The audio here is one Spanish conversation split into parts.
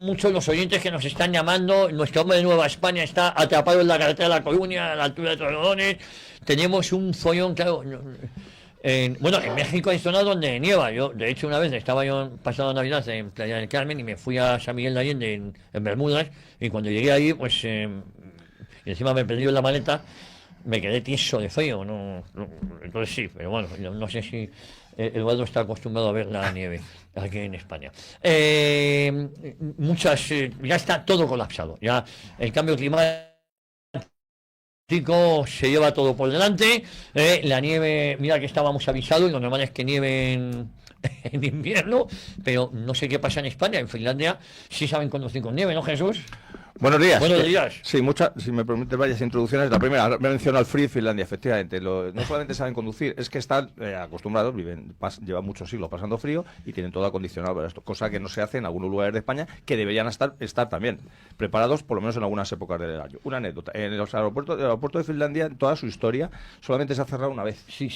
muchos los oyentes que nos están llamando. Nuestro hombre de Nueva España está atrapado en la carretera de La Coruña, a la altura de Torrelodones. Tenemos un follón, claro. Bueno, en México hay zonas donde nieva. Yo, de hecho, una vez estaba yo pasando Navidad en Playa del Carmen y me fui a San Miguel de Allende en Bermudas. Y cuando llegué ahí, pues, y encima me perdí en la maleta, me quedé tieso de frío. Entonces sí, pero bueno, no sé si Eduardo está acostumbrado a ver la nieve aquí en España. Ya está todo colapsado. Ya el cambio climático se lleva todo por delante. La nieve, mira que estábamos avisados y lo normal es que nieve en invierno, pero no sé qué pasa en España. En Finlandia sí saben conducir con nieve, ¿no, Jesús? Buenos días. Buenos días. Sí, si me permite varias introducciones. La primera, me mencionó al Free Finlandia, efectivamente. No solamente saben conducir, es que están acostumbrados, llevan muchos siglos pasando frío y tienen todo acondicionado para esto, cosa que no se hace en algunos lugares de España, que deberían estar también preparados, por lo menos en algunas épocas del año. Una anécdota, en el aeropuerto de Finlandia, en toda su historia, solamente se ha cerrado una vez. Sí.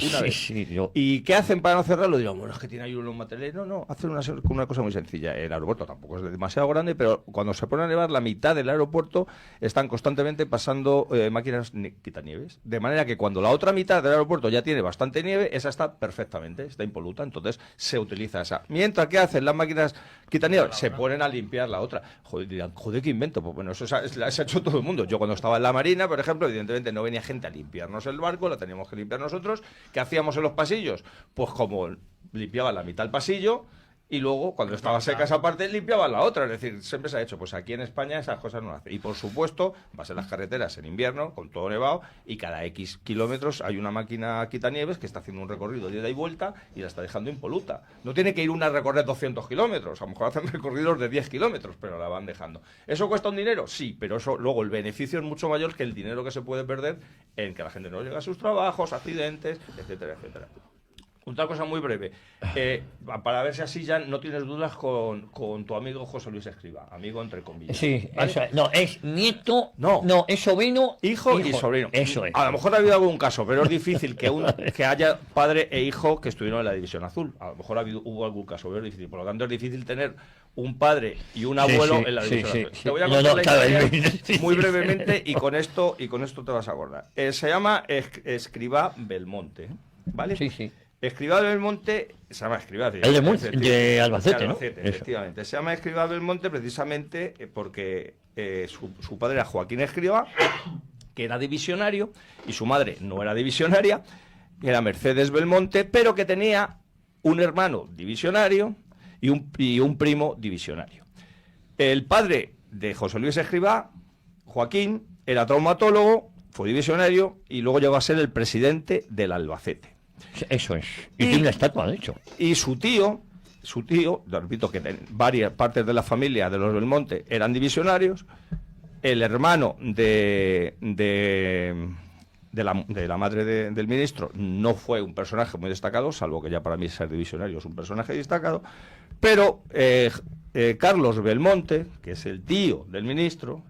Una vez. Sí, ¿Y qué hacen para no cerrarlo? Digo, bueno, es que tiene ahí unos materiales. No, hacen una cosa muy sencilla. El aeropuerto tampoco es demasiado grande, pero cuando se pone a nevar, la mitad del aeropuerto están constantemente pasando máquinas quitanieves, de manera que cuando la otra mitad del aeropuerto ya tiene bastante nieve, esa está perfectamente, está impoluta, entonces se utiliza esa. Mientras que hacen las máquinas quitanieves, se ponen a limpiar la otra. Joder, dirán, ¿qué invento? Pues bueno, eso se ha hecho todo el mundo. Yo cuando estaba en la Marina, por ejemplo, evidentemente no venía gente a limpiarnos el barco, la teníamos que limpiar nosotros. ¿Qué hacíamos en los pasillos? Pues como limpiaban la mitad del pasillo, y luego, cuando estaba seca esa parte, limpiaban la otra. Es decir, siempre se ha hecho. Pues aquí en España esas cosas no hacen. Y por supuesto, vas en las carreteras en invierno, con todo nevado, y cada X kilómetros hay una máquina quitanieves que está haciendo un recorrido de ida y vuelta y la está dejando impoluta. No tiene que ir una a recorrer 200 kilómetros. A lo mejor hacen recorridos de 10 kilómetros, pero la van dejando. ¿Eso cuesta un dinero? Sí, pero eso luego el beneficio es mucho mayor que el dinero que se puede perder en que la gente no llega a sus trabajos, accidentes, etcétera, etcétera. Otra cosa muy breve, para ver si así ya no tienes dudas con tu amigo José Luis Escrivá, amigo entre comillas. Sí, ¿vale? eso, no, es nieto, no, es sobrino, hijo y sobrino. Eso es. A lo mejor ha habido algún caso, pero es difícil que haya padre e hijo que estuvieron en la División Azul. A lo mejor hubo algún caso, pero es difícil. Por lo tanto, es difícil tener un padre y un abuelo en la División Azul. Te voy a contar la historia muy brevemente y con esto te vas a acordar. Se llama Escrivá Belmonte, ¿vale? Sí. Escrivá Belmonte, se llama Escrivá de Albacete, ¿no? Efectivamente. Eso. Se llama Escrivá Belmonte precisamente porque su padre era Joaquín Escrivá, que era divisionario, y su madre no era divisionaria, era Mercedes Belmonte, pero que tenía un hermano divisionario y un primo divisionario. El padre de José Luis Escrivá, Joaquín, era traumatólogo, fue divisionario y luego llegó a ser el presidente del Albacete. Eso es. Y tiene una estatua, de hecho. Y su tío, repito que en varias partes de la familia de los Belmonte eran divisionarios. El hermano de la madre del ministro no fue un personaje muy destacado, salvo que ya para mí ser divisionario es un personaje destacado. Pero Carlos Belmonte, que es el tío del ministro,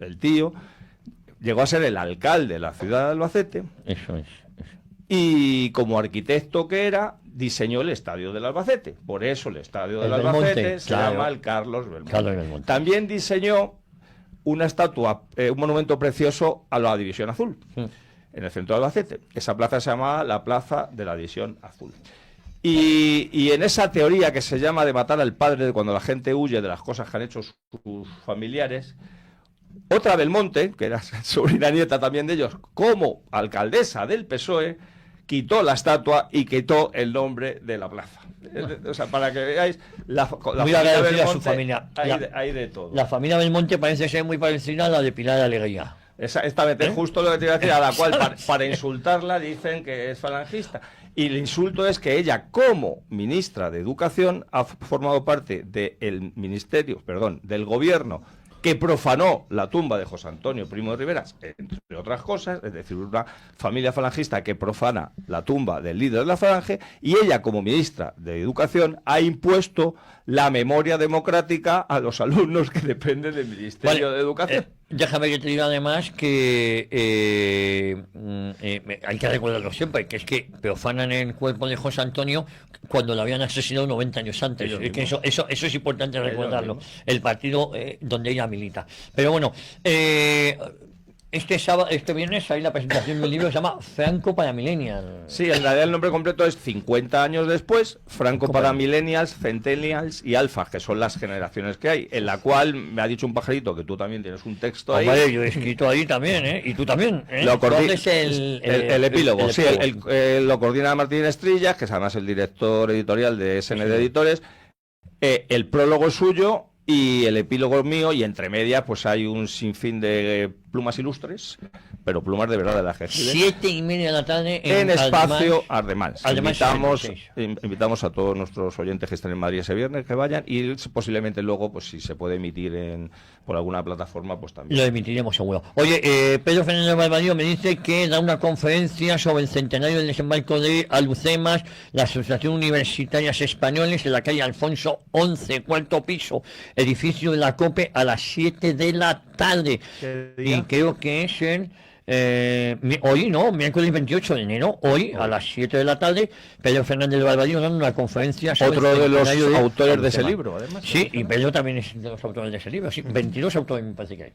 llegó a ser el alcalde de la ciudad de Albacete. Eso es. Y como arquitecto que era, diseñó el estadio del Albacete. Por eso el estadio del Albacete se llama el Carlos Belmonte. También diseñó una estatua, un monumento precioso a la División Azul, en el centro de Albacete. Esa plaza se llama la Plaza de la División Azul. Y en esa teoría que se llama de matar al padre, de cuando la gente huye de las cosas que han hecho sus familiares, otra Belmonte, que era sobrina nieta también de ellos, como alcaldesa del PSOE, quitó la estatua y quitó el nombre de la plaza. O sea, para que veáis, la muy familia Belmonte, a su familia. Hay de todo. La familia Belmonte parece ser muy parecida a la de Pilar de Alegría. Exactamente, justo lo que te iba a decir, a la cual para insultarla dicen que es falangista. Y el insulto es que ella, como ministra de Educación, ha formado parte del del gobierno que profanó la tumba de José Antonio Primo de Rivera, entre otras cosas, es decir, una familia falangista que profana la tumba del líder de la falange, y ella, como ministra de Educación, ha impuesto la memoria democrática a los alumnos que dependen del Ministerio de Educación. Déjame que te diga además que hay que recordarlo siempre, que es que profanan el cuerpo de José Antonio cuando lo habían asesinado 90 años antes. Es que eso es importante recordarlo. El partido donde ella milita. Pero bueno, este viernes hay la presentación de un libro que se llama Franco para Millennials. Sí, en realidad el nombre completo es 50 años después, Franco para Millennials, Centennials y Alfa, que son las generaciones que hay, en la cual me ha dicho un pajarito que tú también tienes un texto ahí. Hombre, yo he escrito ahí también, ¿eh? Y tú también, ¿eh? Es el epílogo, sí, lo coordina Martín Estrillas, que es además el director editorial de SND Editores. El prólogo es suyo y el epílogo es mío, y entre medias pues hay un sinfín de plumas ilustres, pero plumas de verdad de las que escriben. 7:30 de la tarde en Espacio Ardemans. Ardemans Invitamos a todos nuestros oyentes que estén en Madrid ese viernes que vayan, y posiblemente luego, pues si se puede emitir por alguna plataforma, pues también. Lo emitiremos seguro. Oye, Pedro Fernández Barbadillo me dice que da una conferencia sobre el centenario del desembarco de Alhucemas, la Asociación Universitarias Españoles, en la calle Alfonso 11, cuarto piso, edificio de la COPE, a las 7 de la tarde. Y creo que es hoy, ¿no? Miércoles 28 de enero, hoy a las 7 de la tarde, Pedro Fernández de Barbadillo dando una conferencia sobre otro de los autores de ese libro, además. Sí, y Pedro también es de los autores de ese libro, sí, 22 autores me parece que hay.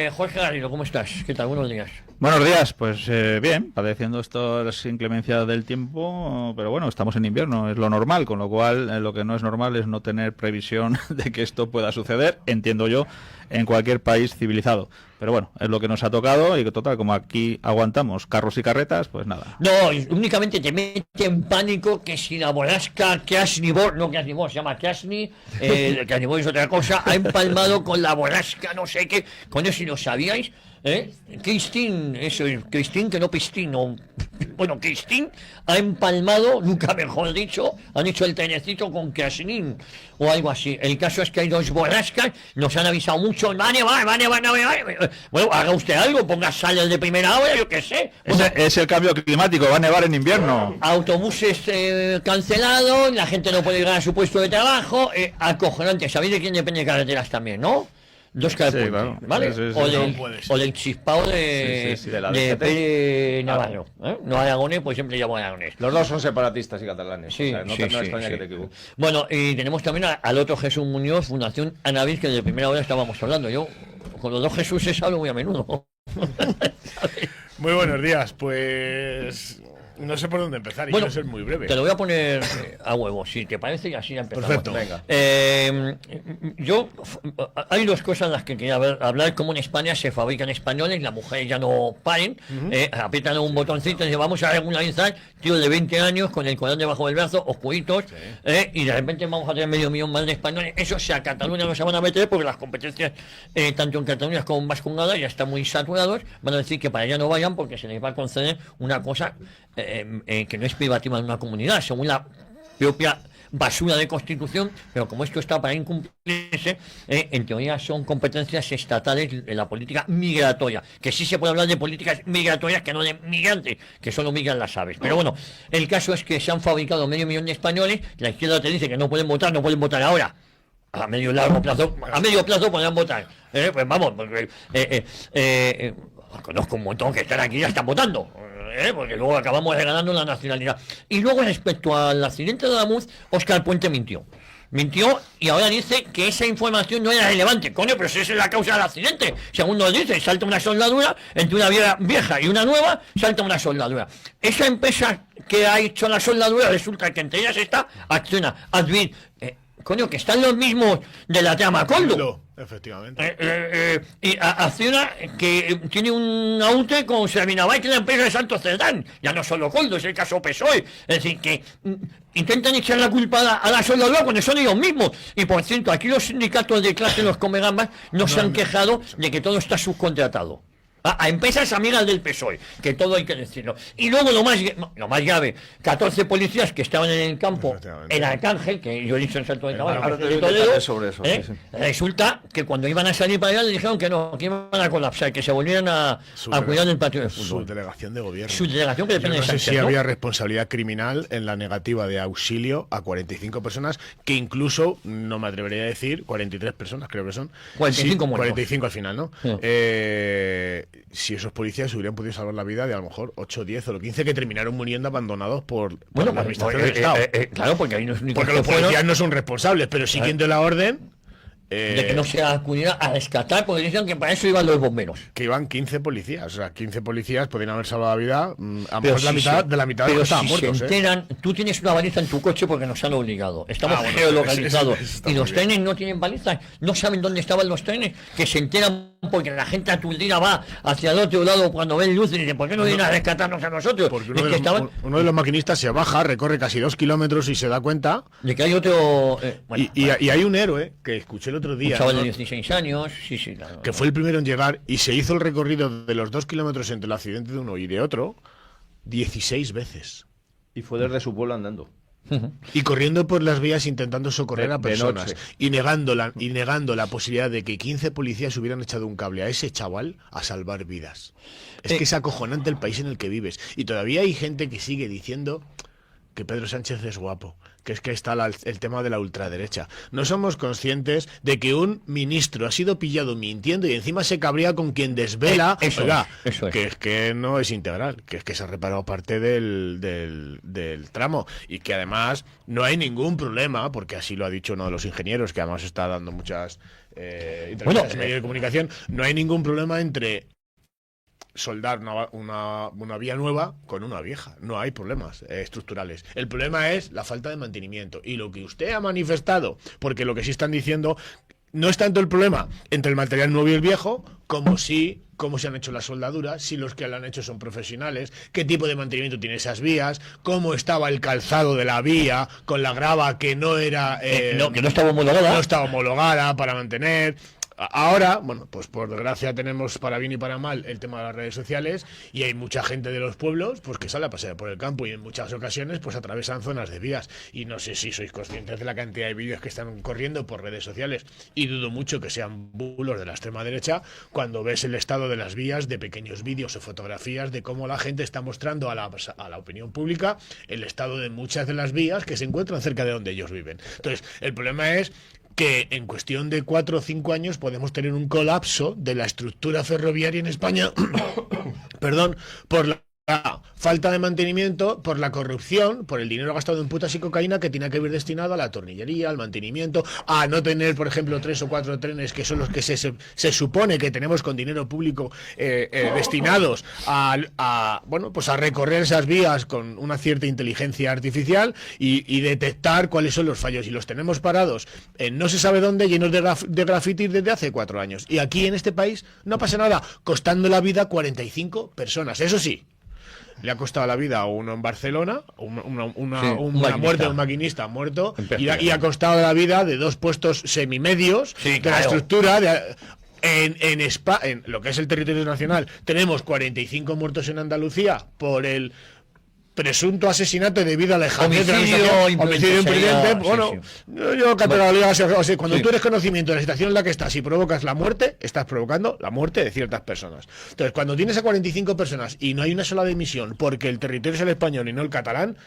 Jorge Garrido, ¿cómo estás? ¿Qué tal? Buenos días. Buenos días, pues bien, padeciendo estas inclemencias del tiempo, pero bueno, estamos en invierno, es lo normal, con lo cual lo que no es normal es no tener previsión de que esto pueda suceder, entiendo yo, en cualquier país civilizado. Pero bueno, es lo que nos ha tocado, y que total, como aquí aguantamos carros y carretas, pues nada. No, únicamente te mete en pánico que si la borrasca Krasnivor, no Krasnivor, se llama Krasny, Krasnivor es otra cosa, ha empalmado con la borrasca, no sé qué, con eso si lo sabíais. Christine, eso es, Christine que no Pistín, no. Bueno, Christine ha empalmado, nunca mejor dicho, han hecho el trenecito con Krasnin o algo así. El caso es que hay dos borrascas, nos han avisado mucho, van a nevar. Bueno, haga usted algo, ponga sales de primera hora, yo qué sé. Bueno, es el cambio climático, va a nevar en invierno. Autobuses cancelados, la gente no puede llegar a su puesto de trabajo, acojonante. ¿Sabéis de quién depende de carreteras también, no? Dos carreteras, claro, ¿vale? Sí. O del chispao de Pere Navarro. No Aragonés, pues siempre llamo Aragonés. Los dos son separatistas y catalanes. Sí, o sea, no te extraña que te equivoques. Bueno, y tenemos también al otro Jesús Muñoz, Fundación Anabis, que de primera hora estábamos hablando. Yo con los dos Jesuses hablo muy a menudo. Muy buenos días, pues no sé por dónde empezar, y quiero ser muy breve. Te lo voy a poner a huevo, si te parece, y así ya empezamos. Perfecto. Venga. Hay dos cosas en las que quería hablar, cómo en España se fabrican españoles, las mujeres ya no paren, aprietan un botoncito y dicen, vamos a regularizar, tío de 20 años con el collar debajo del brazo, oscuritos, y de repente vamos a tener 500.000 más de españoles. Eso, si a Cataluña no se van a meter, porque las competencias, tanto en Cataluña como en Vascongada, ya están muy saturados, van a decir que para allá no vayan porque se les va a conceder una cosa que no es privativa de una comunidad, según la propia basura de constitución, pero como esto está para incumplirse, en teoría son competencias estatales en la política migratoria, que sí se puede hablar de políticas migratorias que no de migrantes, que solo migran las aves. Pero bueno, el caso es que se han fabricado 500.000 de españoles, la izquierda te dice que no pueden votar ahora. A medio plazo podrán votar. Pues vamos, porque conozco un montón que están aquí y ya están votando. Porque luego acabamos regalando la nacionalidad. Y luego, respecto al accidente de Adamuz, Óscar Puente mintió y ahora dice que esa información no era relevante. Coño, pero si esa es la causa del accidente. Según nos dice, salta una soldadura entre una vieja y una nueva, salta una soldadura. Esa empresa que ha hecho la soldadura, resulta que entre ellas está Acciona, Advir, coño, que están los mismos de la trama Coldo. Efectivamente. Y Acciona, que tiene un aute con Servinavay, que es la empresa de Santos Cerdán. Ya no solo Coldo, es el caso PSOE. Es decir, que intentan echar la culpa a la soldadura cuando son ellos mismos. Y por cierto, aquí los sindicatos de clase, los comegambas, no se han quejado de que todo está subcontratado. A empresas amigas del PSOE, que todo hay que decirlo. Y luego lo más grave, 14 policías que estaban en el campo, en Arcángel, que yo he dicho en Salto de Caballo, ahora te doy detalles sobre eso, sí. resulta que cuando iban a salir para allá le dijeron que no, que iban a colapsar, que se volvieran a cuidar del patio de fútbol. Su delegación de gobierno. Su delegación que depende Yo de no sé Sánchez, si ¿no? había responsabilidad criminal en la negativa de auxilio a 45 personas, que incluso, no me atrevería a decir, 43 personas creo que son. 45 muertos. 45 al final, ¿no? Sí. Si esos policías hubieran podido salvar la vida de a lo mejor 8, 10 o 15 que terminaron muriendo abandonados por Bueno, la pues, administración del Estado. claro, porque ahí no es Porque los policías no son responsables, pero siguiendo la orden... de que no se acudiera a rescatar, porque decían que para eso iban los bomberos. Que iban 15 policías, o sea, 15 policías podrían haber salvado la vida, a lo Pero mejor si de la mitad de los pero que estaban si muertos. se enteran, tú tienes una baliza en tu coche porque nos han obligado. Estamos Bueno, geolocalizados. eso está Y muy los bien. trenes no tienen balizas, no saben dónde estaban los trenes, que se enteran porque la gente aturdida va hacia el otro lado cuando ven luces y dice, ¿por qué no vienen a rescatarnos a nosotros? Porque Es que estaban uno de los maquinistas se baja, recorre casi 2 kilómetros y se da cuenta. de que hay otro... bueno, Y hay un héroe que escuché el otro un día, chaval ¿no? de 16 años, sí, claro. Que fue el primero en llegar y se hizo el recorrido de los 2 kilómetros entre el accidente de uno y de otro 16 veces. Y fue desde su pueblo andando. Y corriendo por las vías intentando socorrer a De personas noche. y negando la posibilidad de que 15 policías hubieran echado un cable a ese chaval a salvar vidas. Es que es acojonante el país en el que vives. Y todavía hay gente que sigue diciendo que Pedro Sánchez es guapo, que es que está el tema de la ultraderecha. No somos conscientes de que un ministro ha sido pillado mintiendo y encima se cabrea con quien desvela, Eso oiga, es. que es que no es integral, que es que se ha reparado parte del tramo y que además no hay ningún problema, porque así lo ha dicho uno de los ingenieros, que además está dando muchas intervenciones en medios de comunicación, no hay ningún problema entre soldar una vía nueva con una vieja. No hay problemas estructurales. El problema es la falta de mantenimiento. Y lo que usted ha manifestado, porque lo que sí están diciendo no es tanto el problema entre el material nuevo y el viejo, como si cómo se han hecho las soldaduras, si los que lo han hecho son profesionales, qué tipo de mantenimiento tiene esas vías, cómo estaba el calzado de la vía con la grava que no era que no estaba homologada. no estaba homologada para mantener. Ahora, bueno, pues por desgracia tenemos para bien y para mal el tema de las redes sociales y hay mucha gente de los pueblos pues que sale a pasear por el campo y en muchas ocasiones pues atravesan zonas de vías y no sé si sois conscientes de la cantidad de vídeos que están corriendo por redes sociales y dudo mucho que sean bulos de la extrema derecha cuando ves el estado de las vías, de pequeños vídeos o fotografías de cómo la gente está mostrando a la opinión pública el estado de muchas de las vías que se encuentran cerca de donde ellos viven. Entonces, el problema es que en cuestión de 4 o 5 años podemos tener un colapso de la estructura ferroviaria en España, perdón, por la falta de mantenimiento, por la corrupción, por el dinero gastado en putas y cocaína que tiene que ir destinado a la tornillería, al mantenimiento, a no tener, por ejemplo, 3 o 4 trenes que son los que se supone que tenemos con dinero público destinados bueno, pues a recorrer esas vías con una cierta inteligencia artificial y detectar cuáles son los fallos. Y los tenemos parados en no se sabe dónde, llenos de grafitis desde hace 4 años. Y aquí en este país no pasa nada, costando la vida a 45 personas. Eso sí, le ha costado la vida a uno en Barcelona, una muerte de un maquinista muerto, y ha costado la vida de 2 puestos semimedios de la estructura. En lo que es el territorio nacional, tenemos 45 muertos en Andalucía por el presunto asesinato debido a la dejadez de la administración, homicidio imprudente. Bueno, yo categoría, o sea, cuando tú eres conocimiento de la situación en la que estás y provocas la muerte, estás provocando la muerte de ciertas personas. Entonces, cuando tienes a 45 personas y no hay una sola dimisión porque el territorio es el español y no el catalán,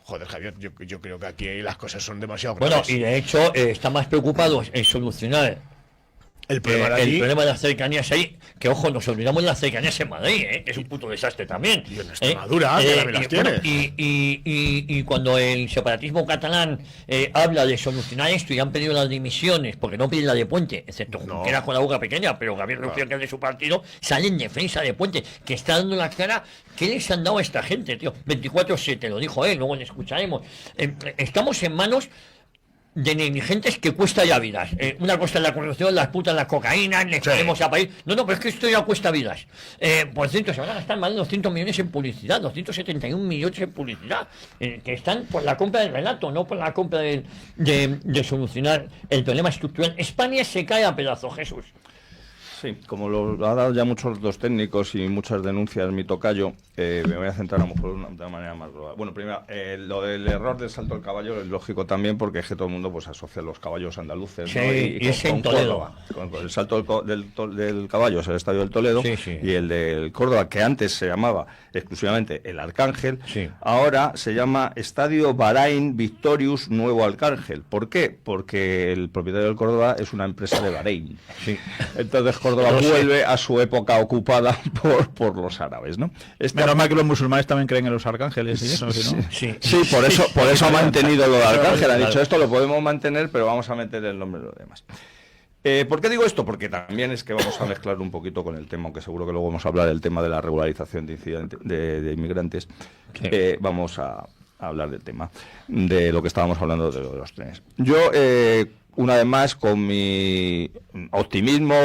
joder, Javier, yo creo que aquí las cosas son demasiado graves. Bueno, y de hecho está más preocupado en solucionar el problema de las cercanías ahí, que ojo, nos olvidamos de las cercanías en Madrid, que es un puto desastre también. Y en Extremadura, que también las tiene. Y cuando el separatismo catalán habla de solucionar esto y han pedido las dimisiones, porque no piden la de Puente, excepto Junqueras con la boca pequeña, pero Gabriel Rufián, que es de su partido, sale en defensa de Puente, que está dando la cara. ¿Qué les han dado a esta gente, tío? 24/7, lo dijo él, luego le escucharemos. Estamos en manos de negligentes que cuesta ya vidas. Una cosa es la corrupción, las putas, la cocaína, les ponemos a país. No, pero es que esto ya cuesta vidas. Por cierto, se van a gastar más de 200 millones en publicidad, 271 millones en publicidad, que están por la compra del relato, no por la compra de solucionar el problema estructural. España se cae a pedazos, Jesús. Sí, como lo ha dado ya muchos dos técnicos y muchas denuncias mi tocayo, me voy a centrar a lo mejor de una manera más global. Bueno, primero, lo del error del salto del caballo es lógico también porque es que todo el mundo pues asocia los caballos andaluces, Sí, ¿no? y es en Toledo. Córdoba. Con el salto del caballo es el Estadio del Toledo, Sí, sí. y el del Córdoba, que antes se llamaba exclusivamente el Arcángel, Sí. ahora se llama Estadio Bahrain Victorious Nuevo Arcángel. ¿Por qué? Porque el propietario del Córdoba es una empresa de Bahrein. Sí. Entonces Córdoba vuelve a su época ocupada por los árabes, ¿no? Menos mal que los musulmanes también creen en los arcángeles y eso, ¿sí, no? Sí, por eso ha mantenido lo de Arcángel. Ha Claro. dicho, esto lo podemos mantener, pero vamos a meter el nombre de los demás. ¿Por qué digo esto? Porque también es que vamos a mezclar un poquito con el tema, aunque seguro que luego vamos a hablar del tema de la regularización de inmigrantes. Sí. Vamos a hablar del tema, de lo que estábamos hablando de los trenes. Yo, una vez más, con mi optimismo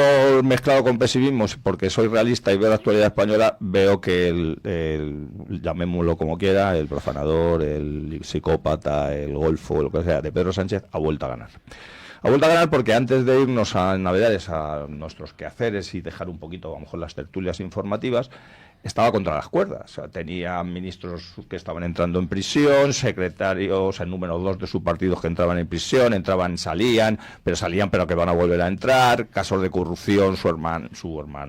mezclado con pesimismo, porque soy realista y veo la actualidad española, veo que llamémoslo como quiera, el profanador, el psicópata, el golfo, lo que sea, de Pedro Sánchez, ha vuelto a ganar. Ha vuelto a ganar porque antes de irnos a Navidades, a nuestros quehaceres y dejar un poquito, a lo mejor, las tertulias informativas, estaba contra las cuerdas. O sea, tenía ministros que estaban entrando en prisión, secretarios, el número 2 de su partido que entraban en prisión, salían, pero que van a volver a entrar, casos de corrupción, su hermano,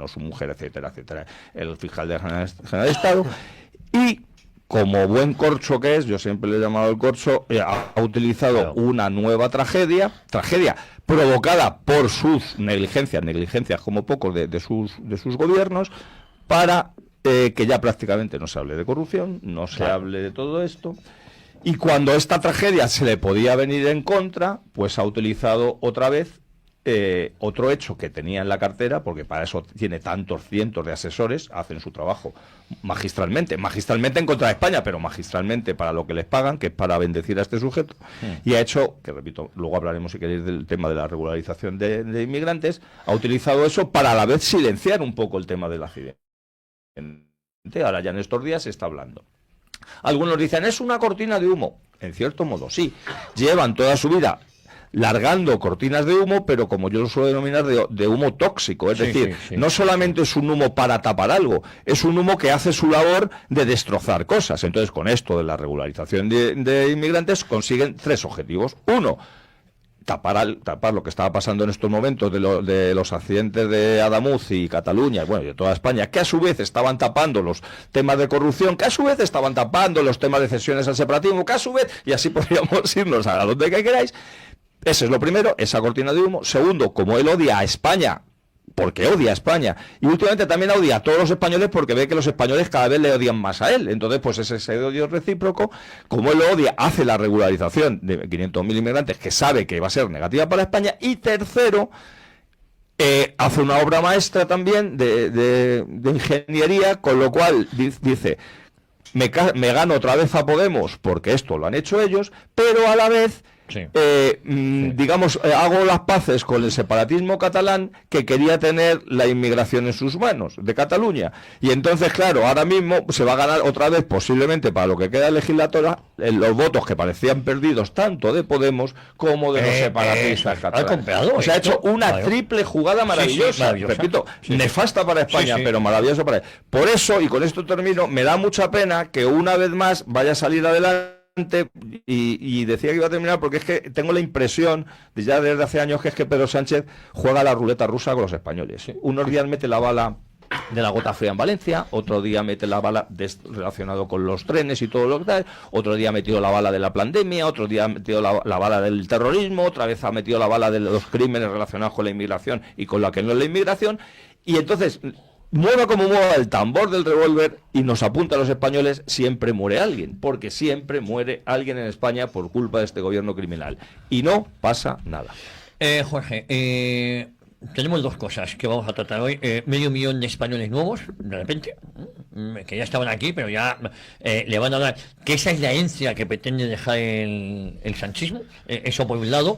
su mujer, etcétera, etcétera, el fiscal general de Estado. Y como buen corcho que es, yo siempre le he llamado el corcho, ha utilizado una nueva tragedia provocada por sus negligencias como pocos de sus gobiernos, para que ya prácticamente no se hable de corrupción, no se hable de todo esto. Y cuando esta tragedia se le podía venir en contra, pues ha utilizado otra vez otro hecho que tenía en la cartera, porque para eso tiene tantos cientos de asesores, hacen su trabajo magistralmente en contra de España, pero magistralmente para lo que les pagan, que es para bendecir a este sujeto, y ha hecho, que repito, luego hablaremos si queréis del tema de la regularización de inmigrantes, ha utilizado eso para a la vez silenciar un poco el tema del accidente. Ahora ya en estos días se está hablando. Algunos dicen, es una cortina de humo. En cierto modo, sí. Llevan toda su vida largando cortinas de humo, pero como yo lo suelo denominar, de humo tóxico. Es decir, no solamente es un humo para tapar algo, es un humo que hace su labor de destrozar cosas. Entonces, con esto de la regularización de inmigrantes, consiguen 3 objetivos. Uno, tapar lo que estaba pasando en estos momentos de los accidentes de Adamuz y Cataluña, y de toda España, que a su vez estaban tapando los temas de corrupción, que a su vez estaban tapando los temas de cesiones al separatismo, que a su vez, y así podríamos irnos a donde queráis. Ese es lo primero, esa cortina de humo. Segundo, como él odia a España, porque odia a España, y últimamente también odia a todos los españoles porque ve que los españoles cada vez le odian más a él. Entonces, pues ese odio recíproco, como él lo odia, hace la regularización de 500.000 inmigrantes, que sabe que va a ser negativa para España. Y tercero, hace una obra maestra también de ingeniería, con lo cual dice, me gano otra vez a Podemos, porque esto lo han hecho ellos, pero a la vez digamos, hago las paces con el separatismo catalán, que quería tener la inmigración en sus manos, de Cataluña. Y entonces, claro, ahora mismo se va a ganar otra vez, posiblemente para lo que queda de legislatura, los votos que parecían perdidos tanto de Podemos como de los separatistas catalanes. O sea, ha hecho una triple jugada maravillosa, repito, nefasta para España, pero maravillosa para él. Por eso, y con esto termino, me da mucha pena que una vez más vaya a salir adelante. Y decía que iba a terminar porque es que tengo la impresión, ya desde hace años, que es que Pedro Sánchez juega la ruleta rusa con los españoles. Unos días mete la bala de la gota fría en Valencia, otro día mete la bala relacionado con los trenes y todo lo que tal, otro día ha metido la bala de la pandemia, otro día ha metido la bala del terrorismo, otra vez ha metido la bala de los crímenes relacionados con la inmigración y con la que no es la inmigración. Y entonces, mueva como mueva el tambor del revólver y nos apunta a los españoles, siempre muere alguien, porque siempre muere alguien en España por culpa de este gobierno criminal. Y no pasa nada. Jorge, tenemos 2 cosas que vamos a tratar hoy. 500.000 de españoles nuevos, de repente, que ya estaban aquí, pero ya le van a dar, que esa es la herencia que pretende dejar el sanchismo, eso por un lado.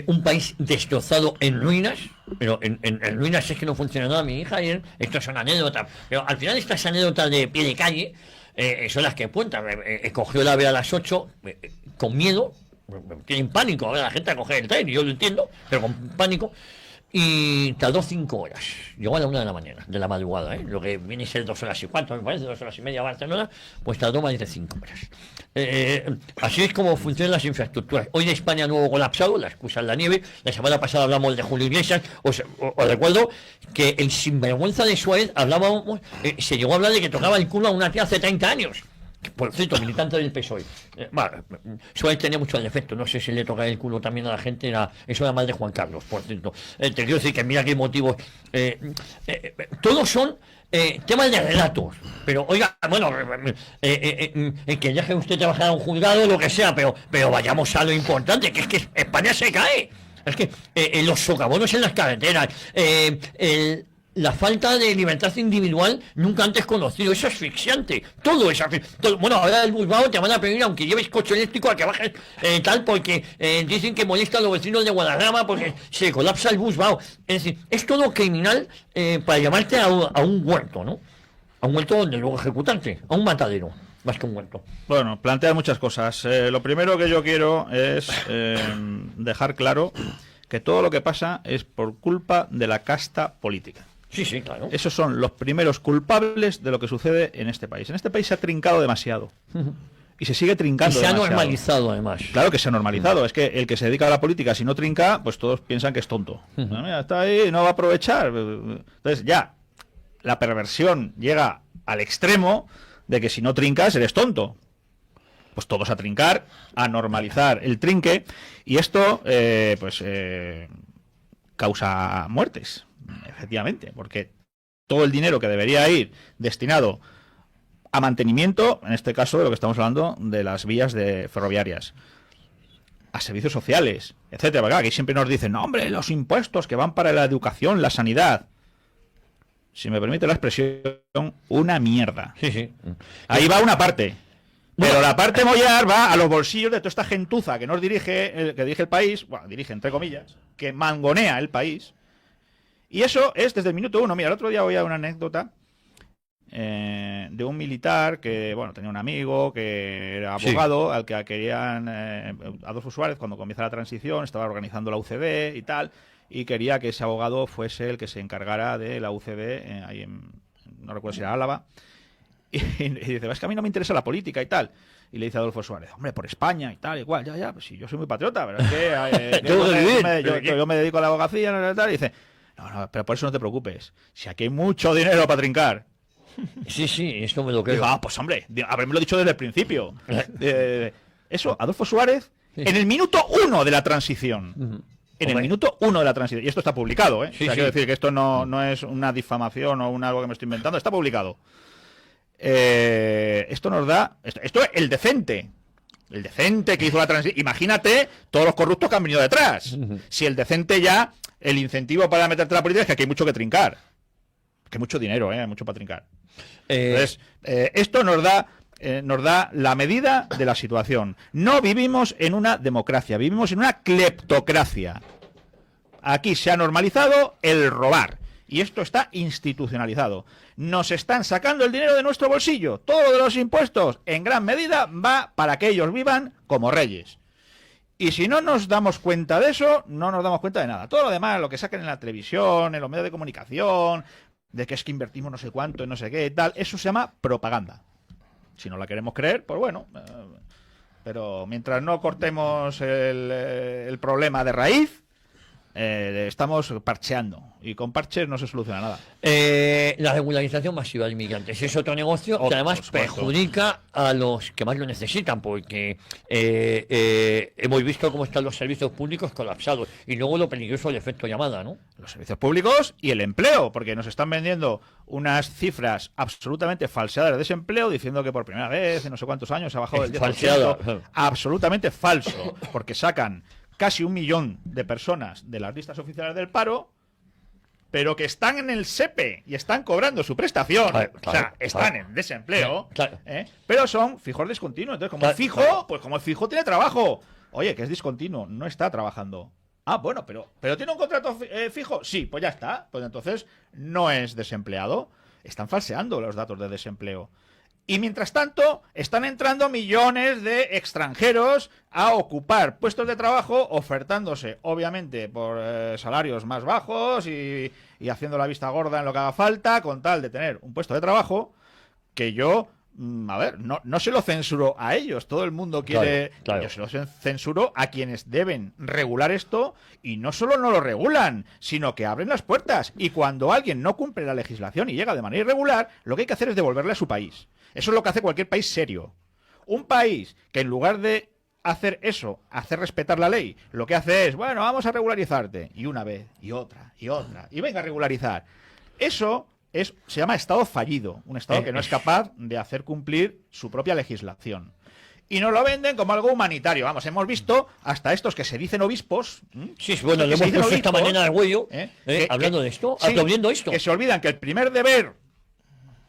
Un país destrozado en ruinas, pero en ruinas es que no funciona nada. Mi hija ayer, esto es una anécdota, pero al final estas anécdotas de pie de calle son las que cuentan. Cogió el AVE a las 8 con miedo, tienen pánico ahora la gente a coger el tren, y yo lo entiendo, pero con pánico. y tardó 5 horas. Llegó a la 1 de la mañana, de la madrugada, lo que viene a ser 2 horas y cuarto, me parece, 2 horas y media a Barcelona, pues tardó más de 5 horas. Así es como funcionan las infraestructuras. Hoy en España no hubo colapsado, la excusa es la nieve. La semana pasada hablamos de Julio Iglesias. Os recuerdo que el sinvergüenza de Suárez hablábamos, se llegó a hablar de que tocaba el culo a una tía hace 30 años. Por cierto, militante del PSOE. Bueno, Suárez tenía mucho defecto, no sé si le toca el culo también a la gente, eso era mal de Juan Carlos, por cierto. Te quiero decir que mira qué motivos. Todos son temas de relatos, pero oiga, bueno, que deje usted trabajar a un juzgado, lo que sea, pero vayamos a lo importante, que es que España se cae. Es que los socavones en las carreteras, la falta de libertad individual nunca antes conocido, es asfixiante, todo es asfixiante. Bueno, ahora el Busbao te van a pedir, aunque lleves coche eléctrico, a que bajes tal, porque dicen que molesta a los vecinos de Guadarrama porque se colapsa el Busbao. Es decir, es todo criminal para llamarte a un huerto, ¿no? A un huerto donde luego ejecutarte, a un matadero, más que un huerto. Bueno, plantea muchas cosas. Lo primero que yo quiero es dejar claro que todo lo que pasa es por culpa de la casta política. Sí, sí, claro. Esos son los primeros culpables de lo que sucede en este país. En este país se ha trincado demasiado. Y se sigue trincando demasiado. Y se ha normalizado, además. Claro que se ha normalizado. Es que el que se dedica a la política, si no trinca, pues todos piensan que es tonto. Mira, está ahí, no va a aprovechar. Entonces ya, la perversión llega al extremo de que si no trincas, eres tonto. Pues todos a trincar, a normalizar el trinque. Y esto, causa muertes. Efectivamente, porque todo el dinero que debería ir destinado a mantenimiento, en este caso de lo que estamos hablando de las vías ferroviarias, a servicios sociales, etcétera, porque aquí siempre nos dicen, no, hombre, los impuestos que van para la educación, la sanidad. Si me permite la expresión, una mierda. Sí, sí. Ahí va una parte. Pero la parte mollar va a los bolsillos de toda esta gentuza que nos dirige, que dirige el país, bueno, dirige entre comillas, que mangonea el país. Y eso es desde el minuto uno. Mira, el otro día oía una anécdota de un militar que, bueno, tenía un amigo que era abogado, sí, al que querían, Adolfo Suárez, cuando comienza la transición, estaba organizando la UCD y tal, y quería que ese abogado fuese el que se encargara de la UCD, ahí no recuerdo si era Álava, y dice, es que a mí no me interesa la política y tal. Y le dice a Adolfo Suárez, hombre, por España y tal, igual, ya, pues sí, yo soy muy patriota, pero es que yo me dedico a la abogacía y tal, y dice, no, pero por eso no te preocupes. Si aquí hay mucho dinero para trincar. Sí, esto me lo creo. Digo, pues hombre, haberme lo dicho desde el principio. Eso, Adolfo Suárez, en el minuto 1 de la transición. En el minuto 1 de la transición. Y esto está publicado, ¿eh? Quiero decir que esto no es una difamación o algo que me estoy inventando, está publicado. Esto nos da... Esto es el decente. El decente que hizo la transición. Imagínate todos los corruptos que han venido detrás. Si el decente ya... El incentivo para meterte a la política es que aquí hay mucho que trincar. Que hay mucho dinero, hay mucho para trincar. Entonces, esto nos da la medida de la situación. No vivimos en una democracia, vivimos en una cleptocracia. Aquí se ha normalizado el robar. Y esto está institucionalizado. Nos están sacando el dinero de nuestro bolsillo. Todo de los impuestos, en gran medida, va para que ellos vivan como reyes. Y si no nos damos cuenta de eso, no nos damos cuenta de nada. Todo lo demás, lo que saquen en la televisión, en los medios de comunicación, de que es que invertimos no sé cuánto, no sé qué, tal, eso se llama propaganda. Si no la queremos creer, pues bueno. Pero mientras no cortemos el problema de raíz, estamos parcheando. Y con parches no se soluciona nada. La regularización masiva de inmigrantes es otro negocio que además perjudica a los que más lo necesitan, porque hemos visto cómo están los servicios públicos colapsados y luego lo peligroso del efecto llamada, ¿no? Los servicios públicos y el empleo, porque nos están vendiendo unas cifras absolutamente falseadas de desempleo, diciendo que por primera vez en no sé cuántos años ha bajado el 10%. Falseado. Absolutamente falso, porque sacan casi 1 millón de personas de las listas oficiales del paro, pero que están en el SEPE y están cobrando su prestación, o sea, están en desempleo, pero son fijos discontinuos. Entonces, como es fijo, pues como es fijo tiene trabajo. Oye, que es discontinuo, no está trabajando. Ah, bueno, pero tiene un contrato fijo. Sí, pues ya está. Pues entonces no es desempleado. Están falseando los datos de desempleo. Y mientras tanto, están entrando millones de extranjeros a ocupar puestos de trabajo, ofertándose, obviamente, por salarios más bajos y haciendo la vista gorda en lo que haga falta, con tal de tener un puesto de trabajo que yo, a ver, no se lo censuro a ellos. Todo el mundo quiere... Claro. Yo se lo censuro a quienes deben regular esto, y no solo no lo regulan, sino que abren las puertas. Y cuando alguien no cumple la legislación y llega de manera irregular, lo que hay que hacer es devolverle a su país. Eso es lo que hace cualquier país serio. Un país que en lugar de hacer eso, hacer respetar la ley, lo que hace es, bueno, vamos a regularizarte. Y una vez, y otra, y venga a regularizar. Eso se llama Estado fallido. Un Estado que no es capaz de hacer cumplir su propia legislación. Y nos lo venden como algo humanitario. Vamos, hemos visto hasta estos que se dicen obispos. Sí, bueno, lo hemos puesto esta mañana al huello, hablando de esto, sí, aplaudiendo esto. Que se olvidan que el primer deber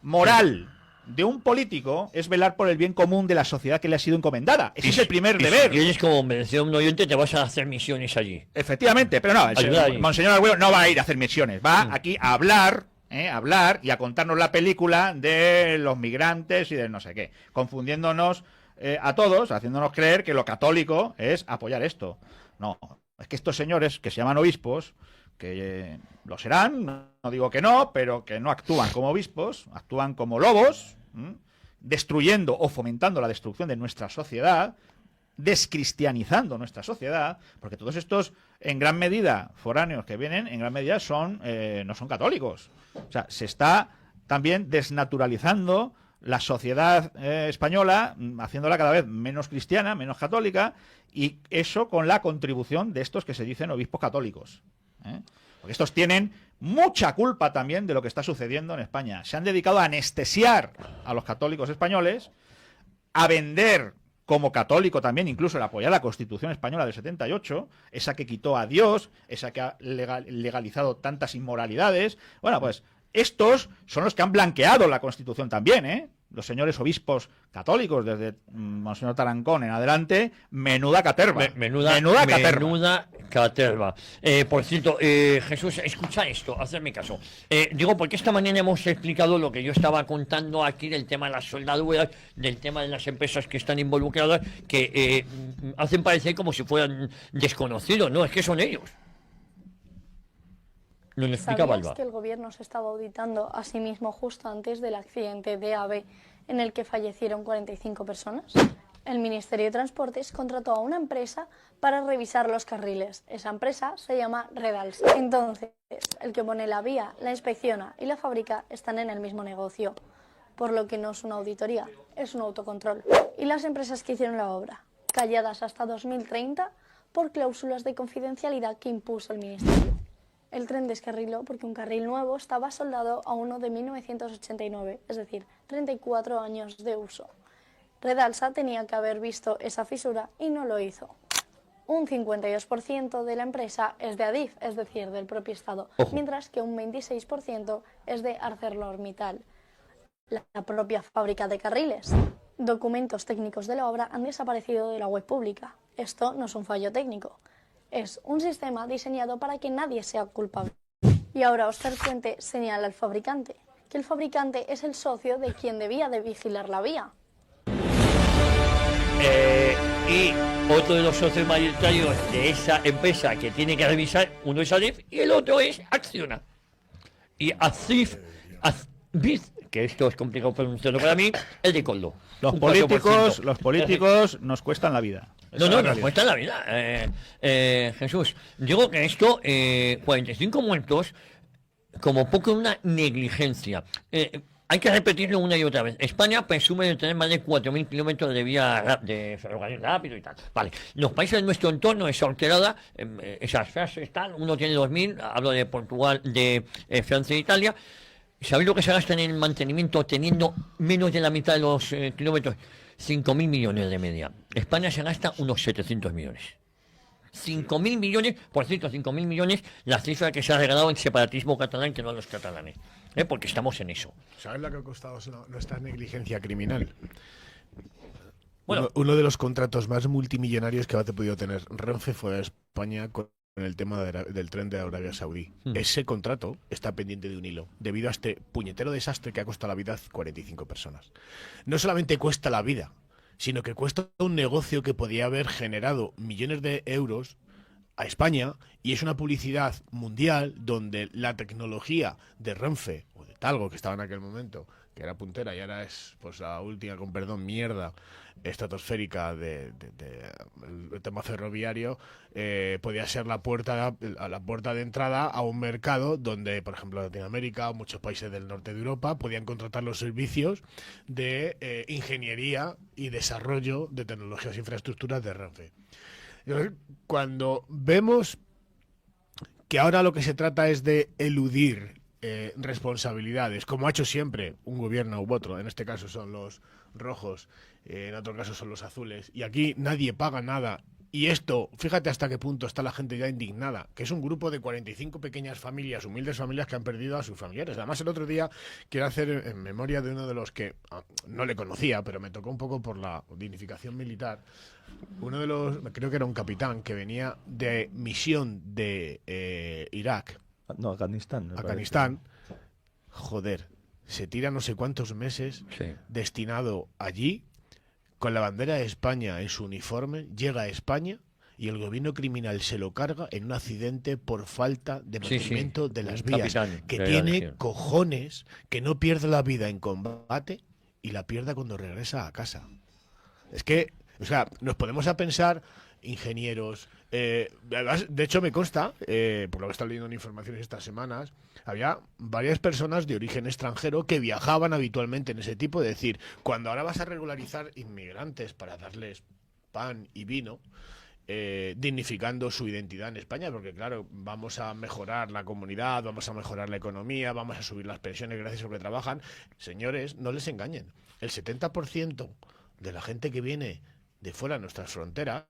moral de un político es velar por el bien común de la sociedad que le ha sido encomendada. Ese es el primer deber. Si eres como me decía un oyente, te vas a hacer misiones allí. Efectivamente, pero no, Monseñor Arguello no va a ir a hacer misiones, va aquí a hablar y a contarnos la película de los migrantes y de no sé qué, confundiéndonos a todos, haciéndonos creer que lo católico es apoyar esto. No, es que estos señores que se llaman obispos, que lo serán, no digo que no, pero que no actúan como obispos, actúan como lobos, destruyendo o fomentando la destrucción de nuestra sociedad, descristianizando nuestra sociedad, porque todos estos, en gran medida, foráneos que vienen, en gran medida no son católicos. O sea, se está también desnaturalizando la sociedad española, haciéndola cada vez menos cristiana, menos católica, y eso con la contribución de estos que se dicen obispos católicos. Porque estos tienen mucha culpa también de lo que está sucediendo en España. Se han dedicado a anestesiar a los católicos españoles, a vender como católico también, incluso el apoyar la Constitución española del 78, esa que quitó a Dios, esa que ha legalizado tantas inmoralidades. Bueno, pues estos son los que han blanqueado la Constitución también, Los señores obispos católicos, desde Monseñor Tarancón en adelante, menuda caterva. Menuda caterva. Por cierto, Jesús, escucha esto, hazme caso. Digo, porque esta mañana hemos explicado lo que yo estaba contando aquí del tema de las soldaduras, del tema de las empresas que están involucradas, que hacen parecer como si fueran desconocidos. No, es que son ellos. Nos lo explica Balba. ¿Sabías que el gobierno se estaba auditando a sí mismo justo antes del accidente de AVE en el que fallecieron 45 personas? El Ministerio de Transportes contrató a una empresa para revisar los carriles. Esa empresa se llama Redals. Entonces, el que pone la vía, la inspecciona y la fábrica están en el mismo negocio, por lo que no es una auditoría, es un autocontrol. Y las empresas que hicieron la obra, calladas hasta 2030 por cláusulas de confidencialidad que impuso el Ministerio. El tren descarriló porque un carril nuevo estaba soldado a uno de 1989, es decir, 34 años de uso. Redalsa tenía que haber visto esa fisura y no lo hizo. Un 52% de la empresa es de Adif, es decir, del propio Estado, mientras que un 26% es de ArcelorMittal, la propia fábrica de carriles. Documentos técnicos de la obra han desaparecido de la web pública. Esto no es un fallo técnico. Es un sistema diseñado para que nadie sea culpable. Y ahora Óscar Puente señala al fabricante, que el fabricante es el socio de quien debía de vigilar la vía. Y otro de los socios mayoritarios de esa empresa que tiene que revisar, uno es Adif y el otro es Acciona. Y Azif, que esto es complicado pronunciarlo para mí, el de Coldo. Los políticos nos cuestan la vida. No, nos cuesta la vida. Jesús, digo que esto, 45 muertos, como poco una negligencia. Hay que repetirlo una y otra vez. España presume de tener más de 4.000 kilómetros de vía de ferrocarril rápido y tal. Vale. Los países de nuestro entorno, esa horterada, esas frases tal, uno tiene 2.000, hablo de Portugal, de Francia e Italia. ¿Sabéis lo que se gasta en el mantenimiento teniendo menos de la mitad de los kilómetros? 5.000 millones de media. España se gasta unos 700 millones. 5.000 millones, por cierto, 5.000 millones, la cifra que se ha regalado en separatismo catalán, que no a los catalanes. Porque estamos en eso. ¿Sabes lo que ha costado nuestra negligencia criminal? Bueno, uno de los contratos más multimillonarios que ha podido tener Renfe fuera de España el tema del tren de Arabia Saudí. Ese contrato está pendiente de un hilo, debido a este puñetero desastre que ha costado la vida a 45 personas. No solamente cuesta la vida, sino que cuesta un negocio que podía haber generado millones de euros a España, y es una publicidad mundial donde la tecnología de Renfe, o de Talgo, que estaba en aquel momento, que era puntera y ahora es pues la última, con perdón, mierda estratosférica del tema ferroviario, podía ser la puerta de entrada a un mercado donde, por ejemplo, Latinoamérica o muchos países del norte de Europa podían contratar los servicios de ingeniería y desarrollo de tecnologías e infraestructuras de Renfe. Cuando vemos que ahora lo que se trata es de eludir responsabilidades, como ha hecho siempre un gobierno u otro, en este caso son los rojos, en otro caso son los azules, y aquí nadie paga nada. Y esto, fíjate hasta qué punto está la gente ya indignada, que es un grupo de 45 pequeñas familias, humildes familias que han perdido a sus familiares. Además, el otro día quiero hacer en memoria de uno de los que no le conocía, pero me tocó un poco por la dignificación militar. Uno de los, creo que era un capitán, que venía de misión de Irak. No, Afganistán. Afganistán. Joder, se tira no sé cuántos meses destinado allí, con la bandera de España en su uniforme, llega a España y el gobierno criminal se lo carga en un accidente por falta de mantenimiento de las vías. Que tiene cojones que no pierde la vida en combate y la pierda cuando regresa a casa. Es que, o sea, nos ponemos a pensar, ingenieros, además, de hecho me consta, por lo que he estado leyendo en informaciones estas semanas, había varias personas de origen extranjero que viajaban habitualmente en ese tipo, de decir, cuando ahora vas a regularizar inmigrantes para darles pan y vino, dignificando su identidad en España, porque claro, vamos a mejorar la comunidad, vamos a mejorar la economía, vamos a subir las pensiones gracias a lo que trabajan. Señores, no les engañen, el 70% de la gente que viene de fuera de nuestras fronteras,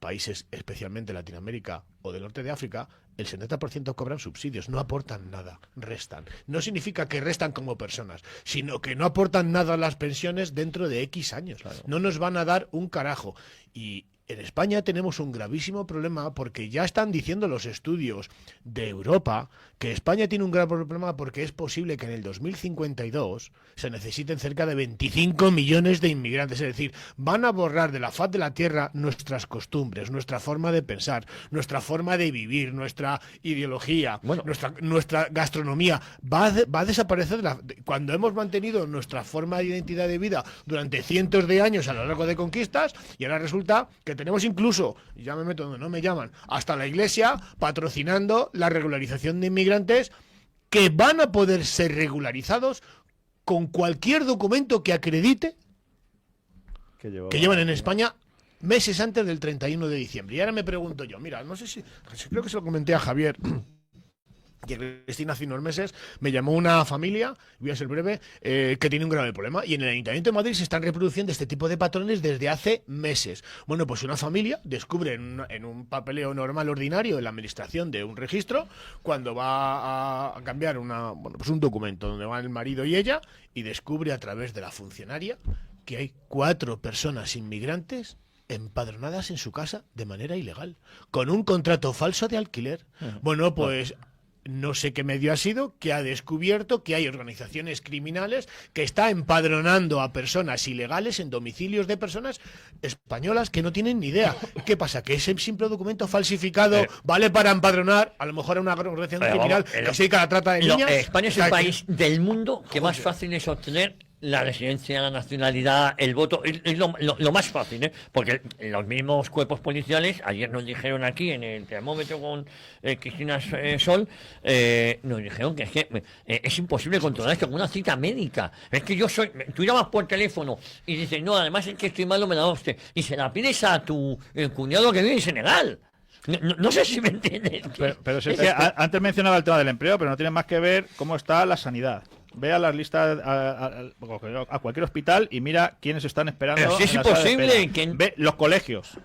países especialmente Latinoamérica o del norte de África, el 70% cobran subsidios, no aportan nada, restan. No significa que restan como personas, sino que no aportan nada a las pensiones dentro de X años. Claro. No nos van a dar un carajo. Y en España tenemos un gravísimo problema porque ya están diciendo los estudios de Europa que España tiene un gran problema porque es posible que en el 2052 se necesiten cerca de 25 millones de inmigrantes. Es decir, van a borrar de la faz de la tierra nuestras costumbres, nuestra forma de pensar, nuestra forma de vivir, nuestra ideología, nuestra gastronomía. Va a desaparecer cuando hemos mantenido nuestra forma de identidad de vida durante cientos de años a lo largo de conquistas, y ahora resulta que tenemos incluso, ya me meto donde no me llaman, hasta la Iglesia patrocinando la regularización de inmigrantes que van a poder ser regularizados con cualquier documento que acredite que llevan en España meses antes del 31 de diciembre. Y ahora me pregunto yo, mira, no sé si creo que se lo comenté a Javier y a Cristina hace unos meses, me llamó una familia, voy a ser breve, que tiene un grave problema, y en el Ayuntamiento de Madrid se están reproduciendo este tipo de patrones desde hace meses. Bueno, pues una familia descubre en un papeleo normal, ordinario, en la administración de un registro, cuando va a cambiar pues un documento donde van el marido y ella, y descubre a través de la funcionaria que hay 4 personas inmigrantes empadronadas en su casa de manera ilegal, con un contrato falso de alquiler. Bueno, pues no sé qué medio ha sido que ha descubierto que hay organizaciones criminales que está empadronando a personas ilegales en domicilios de personas españolas que no tienen ni idea. ¿Qué pasa? Que ese simple documento falsificado vale para empadronar a lo mejor a una organización criminal que se dedica a la trata de niñas. España es el país del mundo que más fácil es obtener la residencia, la nacionalidad, el voto, es lo más fácil, ¿eh? Porque los mismos cuerpos policiales, ayer nos dijeron aquí en el termómetro con Cristina Sol, nos dijeron que es imposible controlar esto con una cita médica. Es que tú llamas por teléfono y dices, no, además es que estoy malo, me la da usted, y se la pides a tu cuñado que vive en Senegal. No sé si me entiendes. Pero es que antes mencionaba el tema del empleo, pero no tiene más que ver cómo está la sanidad. Ve a las listas a cualquier hospital y mira quiénes están esperando. Pero si es imposible que... Ve los colegios,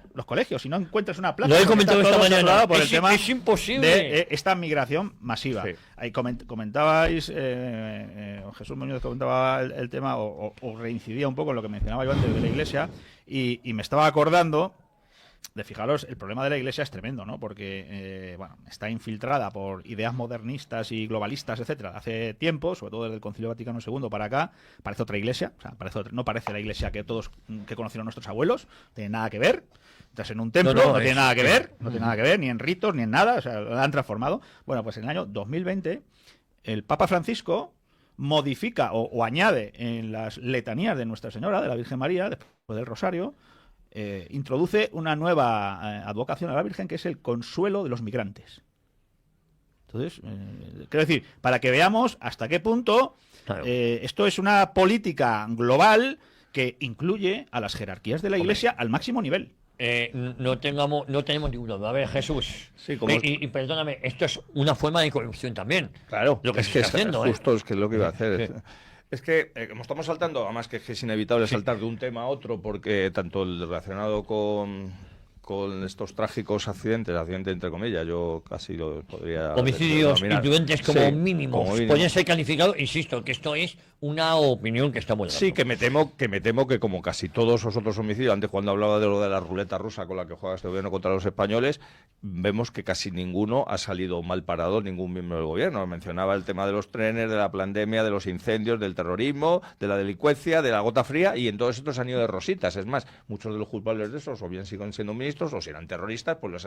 si no encuentras una plaza. Lo he comentado esta mañana. Por el tema es imposible de esta migración masiva. Sí. Ahí comentabais, Jesús Muñoz comentaba el tema o reincidía un poco en lo que mencionaba yo antes de la Iglesia, y me estaba acordando fijaros, el problema de la Iglesia es tremendo, ¿no? Porque, bueno, está infiltrada por ideas modernistas y globalistas, etcétera, hace tiempo, sobre todo desde el Concilio Vaticano II para acá, parece otra iglesia, o sea, no parece la iglesia que todos que conocieron nuestros abuelos, no tiene nada que ver. Estás en un templo, no tiene nada que ver, no tiene nada que ver, ni en ritos, ni en nada, o sea, lo han transformado. Bueno, pues en el año 2020, el Papa Francisco modifica o añade en las letanías de Nuestra Señora, de la Virgen María, después del Rosario, introduce una nueva advocación a la Virgen, que es el consuelo de los migrantes. Entonces, quiero decir, para que veamos hasta qué punto esto es una política global que incluye a las jerarquías de la Iglesia al máximo nivel. No tenemos ninguna duda. A ver, Jesús. Sí, como y perdóname, esto es una forma de corrupción también. Claro, lo que es se que está haciendo. Justo es que es lo que iba a hacer. Sí. Es que, como estamos saltando, además que es inevitable saltar de un tema a otro, porque tanto el relacionado con estos trágicos accidentes entre comillas, yo casi lo podría... Homicidios imprudentes como mínimo. Pueden ser calificados, insisto, que esto es una opinión que estamos dando. Sí, que me temo que como casi todos los otros homicidios, antes cuando hablaba de lo de la ruleta rusa con la que juega este gobierno contra los españoles, vemos que casi ninguno ha salido mal parado, ningún miembro del gobierno. Mencionaba el tema de los trenes, de la pandemia, de los incendios, del terrorismo, de la delincuencia, de la gota fría, y en todos estos han ido de rositas. Es más, muchos de los culpables de esos o bien siguen siendo ministros o si eran terroristas, pues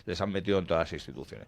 les han metido en todas las instituciones.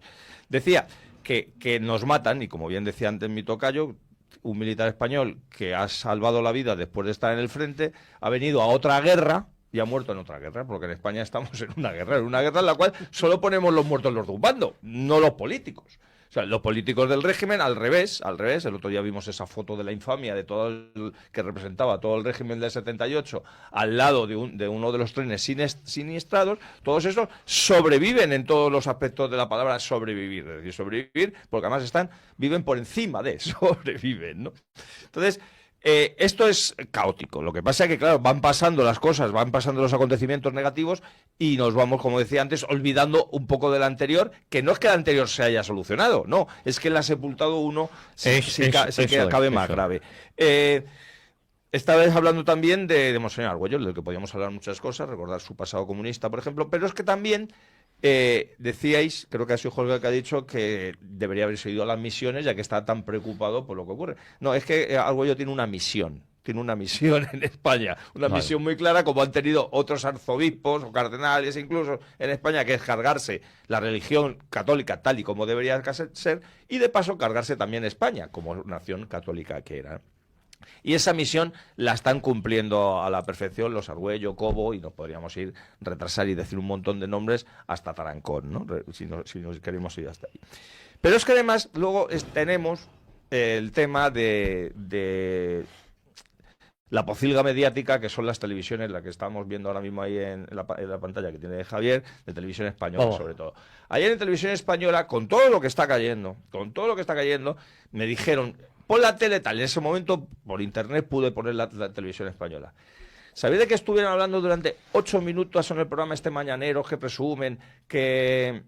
Decía que nos matan, y como bien decía antes mi tocayo, un militar español que ha salvado la vida después de estar en el frente, ha venido a otra guerra y ha muerto en otra guerra, porque en España estamos en una guerra en la cual solo ponemos los muertos los de un bando, no los políticos. O sea, los políticos del régimen, al revés. El otro día vimos esa foto de la infamia de todo que representaba todo el régimen del 78 al lado de uno de los trenes siniestrados. Todos esos sobreviven en todos los aspectos de la palabra sobrevivir. Es decir, sobrevivir porque además viven por encima de sobreviven, ¿no? Entonces, esto es caótico. Lo que pasa es que, claro, van pasando las cosas, van pasando los acontecimientos negativos y nos vamos, como decía antes, olvidando un poco del anterior, que no es que el anterior se haya solucionado, no, es que el ha sepultado uno cabe más grave. Esta vez hablando también de Monseñor Argüello, del que podíamos hablar muchas cosas, recordar su pasado comunista, por ejemplo, pero es que también decíais, creo que ha sido Jorge que ha dicho que debería haberse ido a las misiones ya que está tan preocupado por lo que ocurre. No, es que Argüello tiene una misión en España, una misión muy clara, como han tenido otros arzobispos o cardenales incluso en España, que es cargarse la religión católica tal y como debería ser, y de paso cargarse también España como nación católica que era. Y esa misión la están cumpliendo a la perfección los Argüello, Cobo, y nos podríamos retrasar y decir un montón de nombres hasta Tarancón, ¿no? Si nos queremos ir hasta ahí. Pero es que además luego tenemos el tema de la pocilga mediática, que son las televisiones, la que estamos viendo ahora mismo ahí en la pantalla que tiene Javier, de televisión española sobre todo. Ayer en televisión española, con todo lo que está cayendo, me dijeron... Pon la tele tal. En ese momento, por internet, pude poner la televisión española. ¿Sabéis de que estuvieron hablando durante 8 minutos en el programa este mañanero que presumen que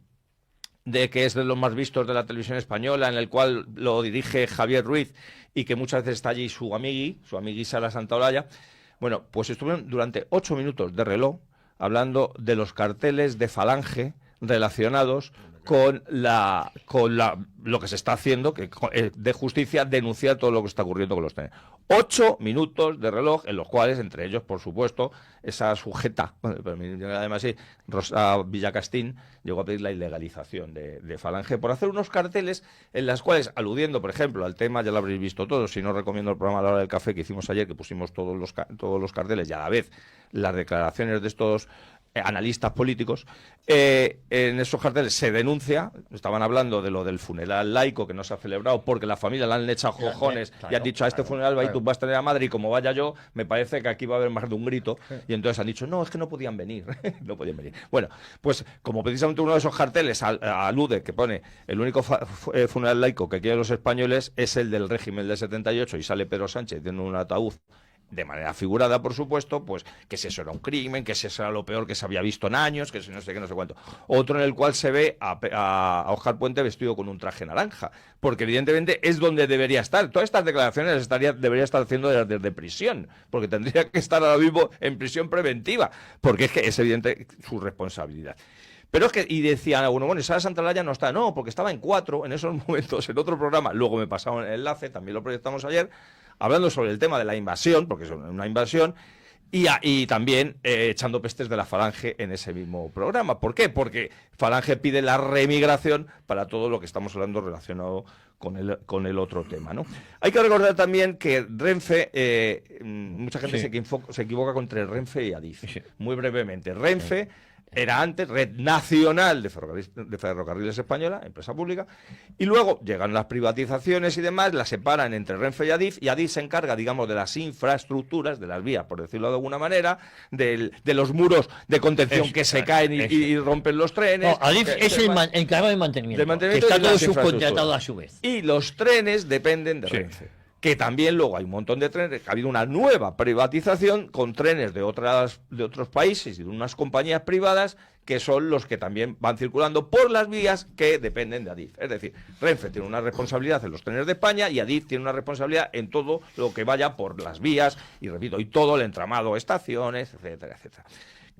es de los más vistos de la televisión española, en el cual lo dirige Javier Ruiz y que muchas veces está allí su amigui Sara Santaolalla? Bueno, pues estuvieron durante 8 minutos de reloj hablando de los carteles de Falange relacionados con lo que se está haciendo, que de justicia denunciar todo lo que está ocurriendo con los trenes. 8 minutos de reloj, en los cuales, entre ellos, por supuesto, esa sujeta, además sí, Rosa Villacastín, llegó a pedir la ilegalización de Falange por hacer unos carteles en las cuales, aludiendo, por ejemplo, al tema, ya lo habréis visto todos, si no recomiendo el programa a la hora del café que hicimos ayer, que pusimos todos los carteles y a la vez las declaraciones de estos analistas políticos, en esos carteles se denuncia, estaban hablando de lo del funeral laico que no se ha celebrado porque la familia le han echado cojones y han dicho a este funeral tú vas a tener a madre y como vaya yo, me parece que aquí va a haber más de un grito, y entonces han dicho, no, es que no podían venir, no podían venir. Bueno, pues como precisamente uno de esos carteles alude, que pone el único funeral laico que quieren los españoles es el del régimen del 78 y sale Pedro Sánchez en un ataúd de manera figurada, por supuesto, pues que si eso era un crimen, que si eso era lo peor que se había visto en años, que si no sé qué, no sé cuánto. Otro en el cual se ve a Óscar Puente vestido con un traje naranja, porque evidentemente es donde debería estar. Todas estas declaraciones debería estar haciendo desde prisión, porque tendría que estar ahora mismo en prisión preventiva, porque es que es evidente su responsabilidad. Pero es que, y decían, bueno, Sara Santolaya no está, no, porque estaba en 4 en esos momentos, en otro programa, luego me pasaron el enlace, también lo proyectamos ayer, hablando sobre el tema de la invasión, porque es una invasión, y también echando pestes de la Falange en ese mismo programa. ¿Por qué? Porque Falange pide la remigración para todo lo que estamos hablando relacionado con el otro tema, ¿no? Hay que recordar también que Renfe, mucha gente se equivoca entre Renfe y Adif. Sí. Muy brevemente, Renfe era antes Red Nacional de Ferrocarriles Española, empresa pública, y luego llegan las privatizaciones y demás, las separan entre Renfe y Adif se encarga, digamos, de las infraestructuras, de las vías, por decirlo de alguna manera, de los muros de contención que se caen y rompen los trenes. No, Adif es el encargado de mantenimiento, que está todo subcontratado a su vez. Y los trenes dependen de Renfe. Que también luego hay un montón de trenes, que ha habido una nueva privatización con trenes de otros países y de unas compañías privadas que son los que también van circulando por las vías que dependen de Adif. Es decir, Renfe tiene una responsabilidad en los trenes de España y Adif tiene una responsabilidad en todo lo que vaya por las vías y, repito, y todo el entramado, estaciones, etcétera, etcétera.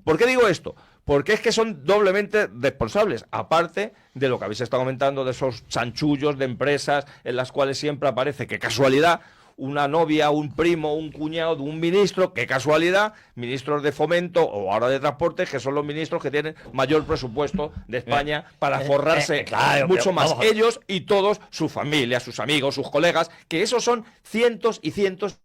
¿Por qué digo esto? Porque es que son doblemente responsables, aparte de lo que habéis estado comentando, de esos chanchullos de empresas en las cuales siempre aparece, qué casualidad, una novia, un primo, un cuñado de un ministro, qué casualidad, ministros de Fomento o ahora de Transporte, que son los ministros que tienen mayor presupuesto de España para forrarse mucho más ellos y todos, su familia, sus amigos, sus colegas, que esos son cientos y cientos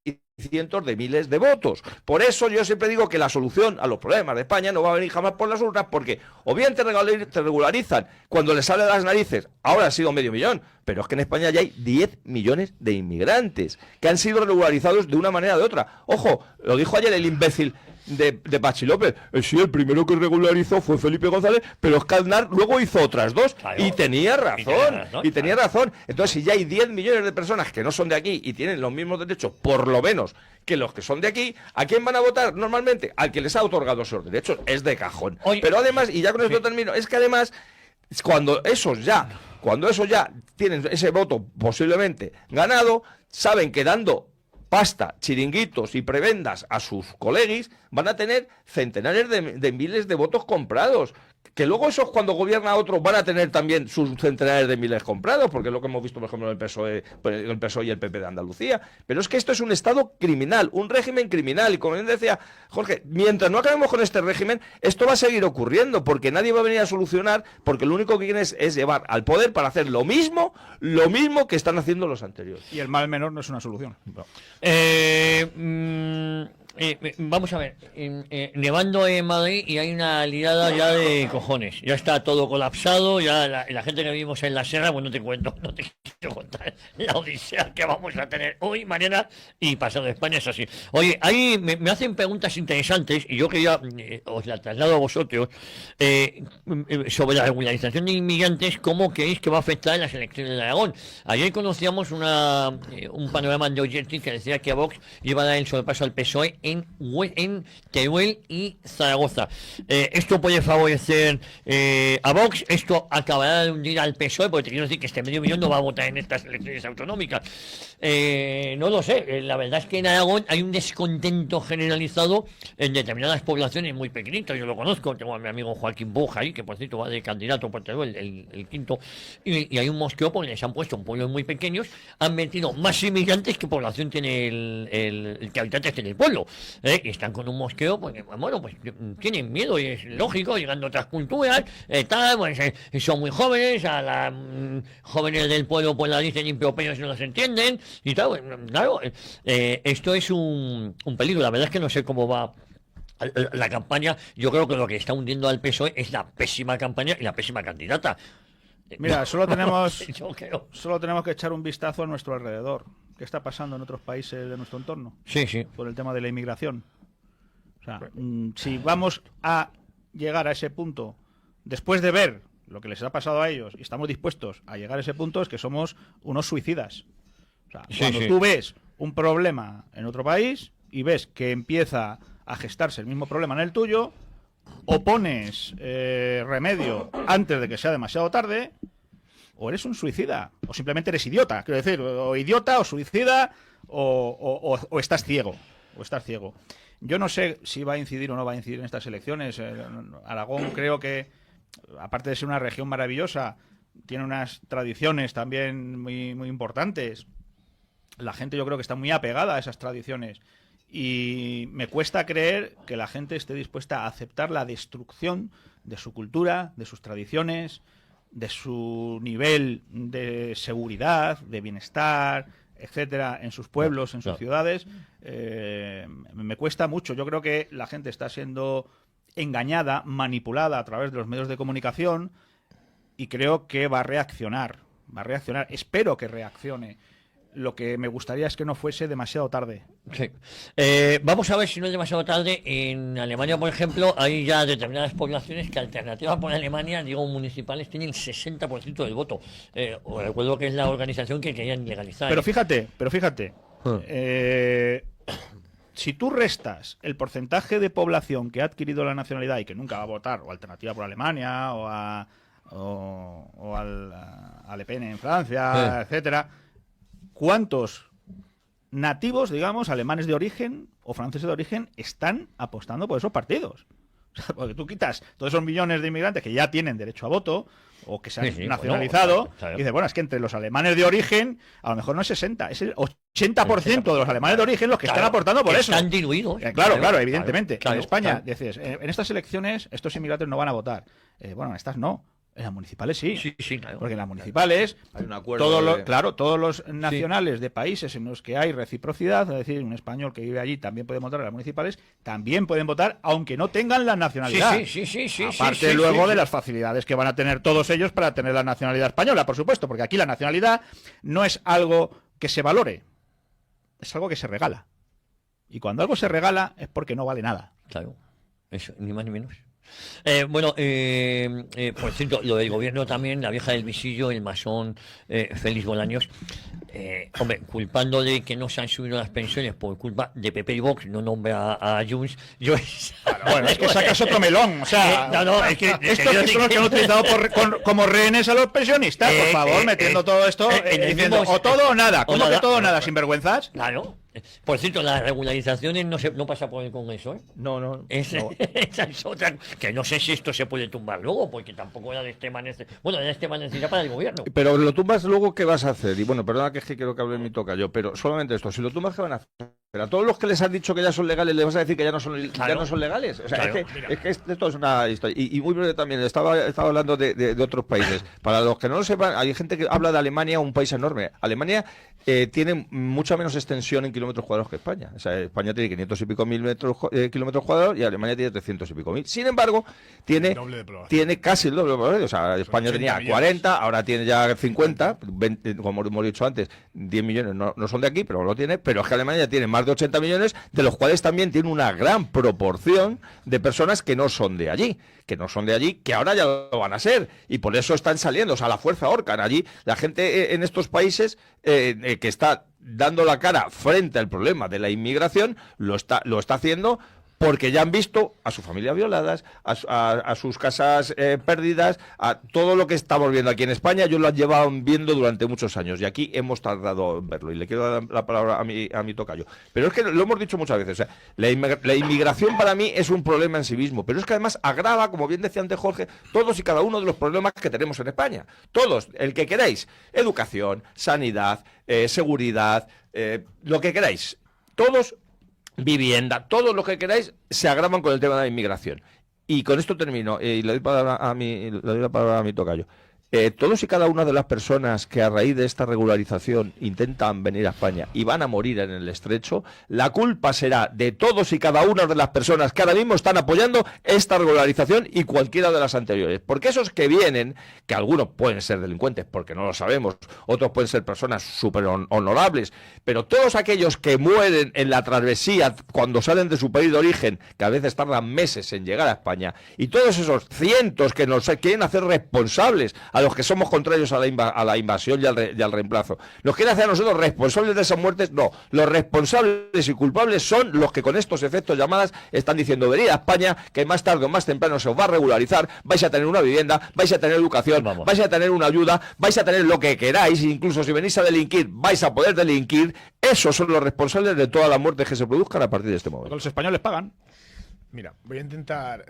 y cientos de miles de votos. Por eso yo siempre digo que la solución a los problemas de España no va a venir jamás por las urnas, porque o bien te regularizan cuando les sale de las narices, ahora ha sido 500.000, pero es que en España ya hay 10 millones de inmigrantes que han sido regularizados de una manera o de otra. Ojo, lo dijo ayer el imbécil de Pachi López. Sí, el primero que regularizó fue Felipe González, pero es que Aznar luego hizo otras 2. Claro, y tenía razón. Entonces, si ya hay 10 millones de personas que no son de aquí y tienen los mismos derechos, por lo menos, que los que son de aquí, ¿a quién van a votar normalmente? Al que les ha otorgado esos derechos. Es de cajón. Oye, pero además, y ya con esto termino, es que además, cuando esos ya tienen ese voto posiblemente ganado, saben que dando pasta, chiringuitos y prebendas a sus coleguis, van a tener centenares de miles de votos comprados. Que luego esos, cuando gobierna otro, van a tener también sus centenares de miles comprados, porque es lo que hemos visto, por ejemplo, en el PSOE y el PP de Andalucía. Pero es que esto es un Estado criminal, un régimen criminal. Y como bien decía Jorge, mientras no acabemos con este régimen, esto va a seguir ocurriendo, porque nadie va a venir a solucionar, porque lo único que quieren es llevar al poder para hacer lo mismo que están haciendo los anteriores. Y el mal menor no es una solución. No. Vamos a ver, nevando en Madrid y hay una liada ya de cojones, ya está todo colapsado, ya la gente que vivimos en la sierra, pues no te quiero contar la odisea que vamos a tener hoy, mañana y pasado. España es así. Oye, ahí me hacen preguntas interesantes y yo quería, os la traslado a vosotros, sobre la regularización de inmigrantes, cómo creéis que va a afectar en las elecciones de Aragón. Ayer conocíamos un panorama de Oyetti que decía que a Vox iba a dar el sobrepaso al PSOE en Teruel y Zaragoza. Esto puede favorecer a Vox, esto acabará de hundir al PSOE, porque te quiero decir que este medio millón no va a votar en estas elecciones autonómicas. No lo sé, la verdad es que en Aragón hay un descontento generalizado en determinadas poblaciones muy pequeñitas. Yo lo conozco, tengo a mi amigo Joaquín Boja ahí, que por cierto va de candidato por Teruel, el quinto, y hay un mosqueo porque les han puesto en pueblos muy pequeños, han metido más inmigrantes que población tiene el que habitantes tiene el pueblo. Y están con un mosqueo, porque, bueno, pues tienen miedo y es lógico, llegando a otras culturas, son muy jóvenes, a las jóvenes del pueblo pues la dicen impropios y no las entienden, y tal, claro, esto es un peligro. La verdad es que no sé cómo va la campaña. Yo creo que lo que está hundiendo al PSOE es la pésima campaña y la pésima candidata. Mira, solo tenemos que echar un vistazo a nuestro alrededor. ¿Qué está pasando en otros países de nuestro entorno? Sí. Por el tema de la inmigración. O sea, si vamos a llegar a ese punto, después de ver lo que les ha pasado a ellos, y estamos dispuestos a llegar a ese punto, es que somos unos suicidas. O sea, cuando tú ves un problema en otro país y ves que empieza a gestarse el mismo problema en el tuyo, o pones remedio antes de que sea demasiado tarde, o eres un suicida, o simplemente eres idiota, quiero decir, o idiota, o suicida, o estás ciego, Yo no sé si va a incidir o no va a incidir en estas elecciones. Aragón creo que, aparte de ser una región maravillosa, tiene unas tradiciones también muy, muy importantes. La gente yo creo que está muy apegada a esas tradiciones. Y me cuesta creer que la gente esté dispuesta a aceptar la destrucción de su cultura, de sus tradiciones, de su nivel de seguridad, de bienestar, etcétera, en sus pueblos, en sus ciudades. Me cuesta mucho. Yo creo que la gente está siendo engañada, manipulada a través de los medios de comunicación, y creo que va a reaccionar. Espero que reaccione. Lo que me gustaría es que no fuese demasiado tarde. Sí. Vamos a ver si no es demasiado tarde. En Alemania, por ejemplo, hay ya determinadas poblaciones que, Alternativa por Alemania, digo, municipales, tienen 60% del voto. Os recuerdo que es la organización que querían legalizar. Pero fíjate, si tú restas el porcentaje de población que ha adquirido la nacionalidad y que nunca va a votar, o Alternativa por Alemania, o al Le Pen en Francia, etcétera, ¿cuántos nativos, digamos, alemanes de origen o franceses de origen están apostando por esos partidos? O sea, porque tú quitas todos esos millones de inmigrantes que ya tienen derecho a voto o que se han nacionalizado, bueno, claro. Y dices, bueno, es que entre los alemanes de origen, a lo mejor no es 60, es el 80% de los alemanes de origen los que están aportando por eso. Están diluidos. Claro, evidentemente. En España, dices, en estas elecciones estos inmigrantes no van a votar. Bueno, en estas no. En las municipales sí, claro. Porque en las municipales hay un acuerdo todos los nacionales de países en los que hay reciprocidad, es decir, un español que vive allí también puede votar en las municipales, también pueden votar aunque no tengan la nacionalidad. Aparte luego de las facilidades que van a tener todos ellos para tener la nacionalidad española, por supuesto, porque aquí la nacionalidad no es algo que se valore, es algo que se regala. Y cuando algo se regala es porque no vale nada. Claro, eso, ni más ni menos. Por cierto, lo del gobierno también, la vieja del visillo, el masón Félix Bolaños, hombre, culpando de que no se han subido las pensiones por culpa de PP y Vox, no nombra a Junts. Bueno, es que sacas otro melón, o sea, es que estos que son los que han utilizado como rehenes a los pensionistas, por favor, metiendo todo esto, diciendo o todo o nada. ¿Cómo que todo o nada, sinvergüenzas? Claro. Por cierto, las regularizaciones no pasa por el Congreso, ¿eh? No. Esa es otra. Que no sé si esto se puede tumbar luego, porque tampoco era de Esteban. Bueno, era Esteban para el gobierno. Pero lo tumbas luego, ¿qué vas a hacer? Y bueno, perdona que es que quiero que hable en mi tocayo, pero solamente esto. Si lo tumbas, ¿qué van a hacer? Pero a todos los que les han dicho que ya son legales, ¿les vas a decir que ya no son legales? O sea, claro. es que esto es una historia. Y muy breve también, estaba hablando de otros países. Para los que no lo sepan, hay gente que habla de Alemania, un país enorme. Alemania tiene mucha menos extensión en kilómetros cuadrados que España. O sea, España tiene 500 y pico mil kilómetros cuadrados y Alemania tiene 300 y pico mil. Sin embargo, tiene casi el doble de población. O sea, España tenía 40, ahora tiene ya 50, 20, como hemos dicho antes, 10 millones no son de aquí, pero lo tiene. Pero es que Alemania tiene más de 80 millones, de los cuales también tiene una gran proporción de personas que no son de allí, que ahora ya lo van a ser, y por eso están saliendo, o sea, la fuerza ahorcan allí. La gente en estos países que está dando la cara frente al problema de la inmigración, lo está haciendo porque ya han visto a sus familias violadas, a sus casas perdidas, a todo lo que estamos viendo aquí en España. Ellos lo han llevado viendo durante muchos años y aquí hemos tardado en verlo. Y le quiero dar la palabra a mi tocayo. Pero es que lo hemos dicho muchas veces. O sea, la inmigración para mí es un problema en sí mismo, pero es que además agrava, como bien decía antes Jorge, todos y cada uno de los problemas que tenemos en España. Todos, el que queráis. Educación, sanidad, seguridad, lo que queráis. Todos. Vivienda, todo lo que queráis se agravan con el tema de la inmigración. Y con esto termino, y le doy la palabra a mi tocayo. Todos y cada una de las personas que a raíz de esta regularización intentan venir a España y van a morir en el estrecho, la culpa será de todos y cada una de las personas que ahora mismo están apoyando esta regularización y cualquiera de las anteriores. Porque esos que vienen, que algunos pueden ser delincuentes, porque no lo sabemos, otros pueden ser personas súper honorables, pero todos aquellos que mueren en la travesía cuando salen de su país de origen, que a veces tardan meses en llegar a España, y todos esos cientos que nos quieren hacer responsables a a los que somos contrarios a la invasión y al reemplazo. Nos quiere hacer a nosotros responsables de esas muertes. No, los responsables y culpables son los que con estos efectos llamadas están diciendo: venid a España, que más tarde o más temprano se os va a regularizar, vais a tener una vivienda, vais a tener educación, vais a tener una ayuda, vais a tener lo que queráis, incluso si venís a delinquir, vais a poder delinquir. Esos son los responsables de todas las muertes que se produzcan a partir de este momento. Los españoles pagan. Mira, voy a intentar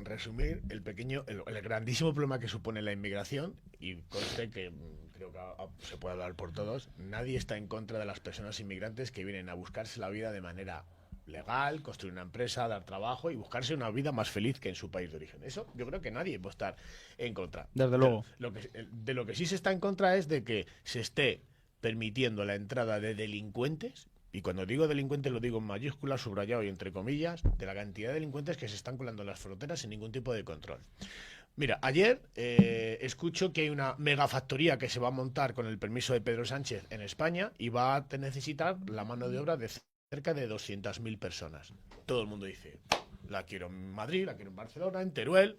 resumir el grandísimo problema que supone la inmigración, y conste que creo que se puede hablar por todos. Nadie está en contra de las personas inmigrantes que vienen a buscarse la vida de manera legal, construir una empresa, dar trabajo y buscarse una vida más feliz que en su país de origen. Eso yo creo que nadie puede estar en contra. Desde luego. De lo que sí se está en contra es de que se esté permitiendo la entrada de delincuentes. Y cuando digo delincuentes lo digo en mayúsculas, subrayado y entre comillas, de la cantidad de delincuentes que se están colando en las fronteras sin ningún tipo de control. Mira, ayer escucho que hay una megafactoría que se va a montar con el permiso de Pedro Sánchez en España y va a necesitar la mano de obra de cerca de 200.000 personas. Todo el mundo dice: la quiero en Madrid, la quiero en Barcelona, en Teruel.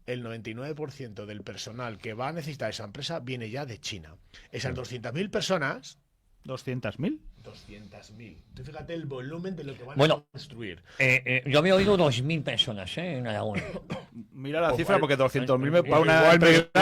El 99% del personal que va a necesitar esa empresa viene ya de China. Esas 200.000 personas... ¿200.000? 200.000. Tú fíjate el volumen de lo que van Bueno, a construir. Yo había oído 2.000 personas en Aragón. Mira la cifra, porque 200.000 para una...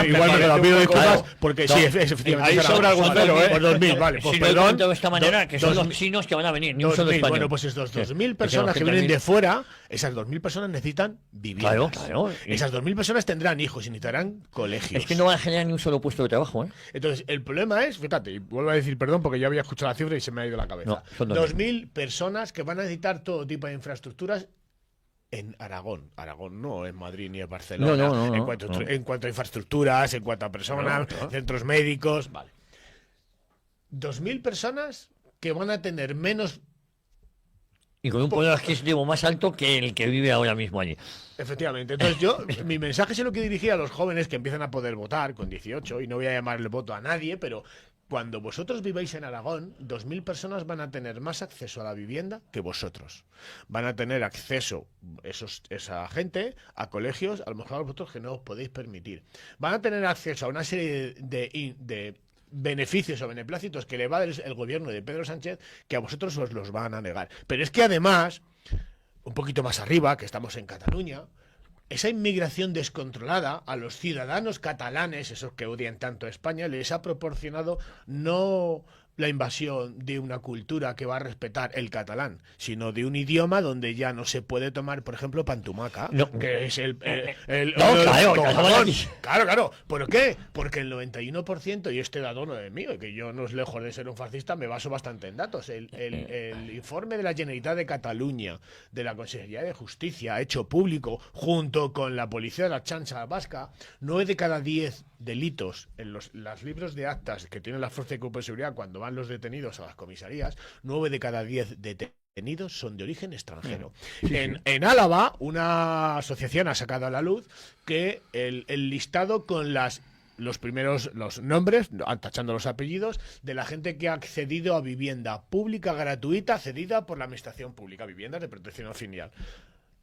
Igual me lo pido disculpas, porque No, sí, efectivamente. ahí sobra algún cero, Por 2.000, vale. Pues Si lo he perdón. contado de esta manera, que son los chinos que van a venir, ni un solo 2.000, español. bueno, pues estos 2.000 Sí. personas que Esos vienen 200.000. de fuera, esas 2.000 personas necesitan viviendas. Claro. Esas 2.000 personas tendrán hijos y necesitarán colegios. Es que no van a generar ni un solo puesto de trabajo, ¿eh? Entonces, el problema es, fíjate, y vuelvo a decir perdón porque ya había escuchado la cifra y se me ha ido la cabeza. No, son 2.000 personas que van a necesitar todo tipo de infraestructuras en Aragón. Aragón no en Madrid ni en Barcelona. No. En cuanto a infraestructuras, en cuanto a personas, centros médicos. Vale. 2.000 personas que van a tener menos. Y con un poder adquisitivo más alto que el que vive ahora mismo allí. Efectivamente. Entonces mi mensaje se lo que dirigía a los jóvenes que empiezan a poder votar con 18, y no voy a llamarle voto a nadie, pero cuando vosotros viváis en Aragón, 2.000 personas van a tener más acceso a la vivienda que vosotros. Van a tener acceso, esa gente, a colegios, a lo mejor a vosotros que no os podéis permitir. Van a tener acceso a una serie de beneficios o beneplácitos que le va a dar el gobierno de Pedro Sánchez, que a vosotros os los van a negar. Pero es que además, un poquito más arriba, que estamos en Cataluña, esa inmigración descontrolada a los ciudadanos catalanes, esos que odian tanto a España, les ha proporcionado no la invasión de una cultura que va a respetar el catalán, sino de un idioma donde ya no se puede tomar, por ejemplo, pantumaca, que es Claro. ¿Por qué? Porque el 91%, y este dato no es mío, que yo no es lejos de ser un fascista, me baso bastante en datos. El informe de la Generalitat de Cataluña, de la Consejería de Justicia, hecho público junto con la Policía de la Chancha Vasca, 9 de cada 10 delitos en los libros de actas que tienen la Fuerza de Cuerpo de Seguridad cuando van los detenidos a las comisarías, 9 de cada 10 detenidos son de origen extranjero. En Álava, una asociación ha sacado a la luz que el listado con los nombres, tachando los apellidos, de la gente que ha accedido a vivienda pública gratuita cedida por la Administración Pública, viviendas de protección oficial.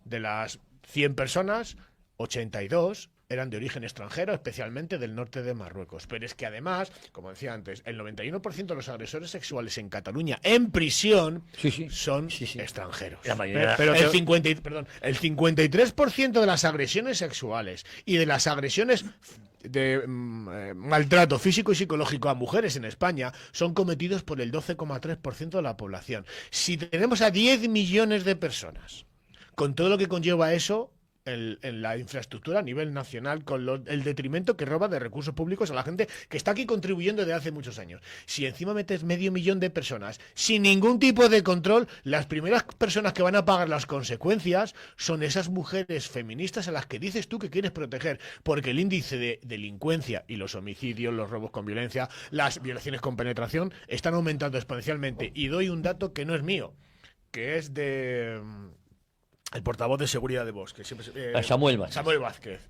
De las 100 personas, 82 eran de origen extranjero, especialmente del norte de Marruecos. Pero es que además, como decía antes, el 91% de los agresores sexuales en Cataluña en prisión son extranjeros. La mayoría. Pero el 53% de las agresiones sexuales y de las agresiones de maltrato físico y psicológico a mujeres en España son cometidos por el 12,3% de la población. Si tenemos a 10 millones de personas, con todo lo que conlleva eso, en la infraestructura a nivel nacional, con el detrimento que roba de recursos públicos a la gente que está aquí contribuyendo desde hace muchos años. Si encima metes 500.000 de personas sin ningún tipo de control, las primeras personas que van a pagar las consecuencias son esas mujeres feministas a las que dices tú que quieres proteger, porque el índice de delincuencia y los homicidios, los robos con violencia, las violaciones con penetración están aumentando exponencialmente. Y doy un dato que no es mío, que es de el portavoz de seguridad de Vox, que siempre Samuel Vázquez.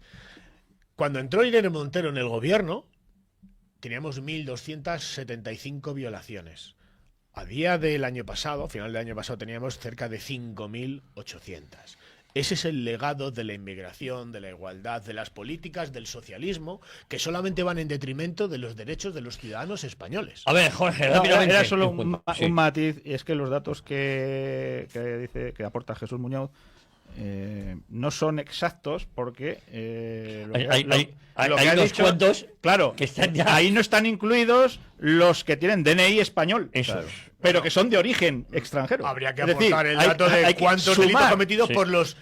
Cuando entró Irene Montero en el gobierno, teníamos 1.275 violaciones. A día del año pasado, final del año pasado, teníamos cerca de 5.800. Ese es el legado de la inmigración, de la igualdad, de las políticas, del socialismo, que solamente van en detrimento de los derechos de los ciudadanos españoles. A ver, Jorge, No, rápidamente. era solo un Sí. matiz, y es que los datos que dice que aporta Jesús Muñoz no son exactos porque lo que Hay ha unos dicho, cuantos claro, que están ya. ahí no están incluidos los que tienen DNI español, Eso claro, es. pero que son de origen extranjero. Habría que Es decir, aportar el hay- dato de hay que cuántos sumar. delitos cometidos Sí. por los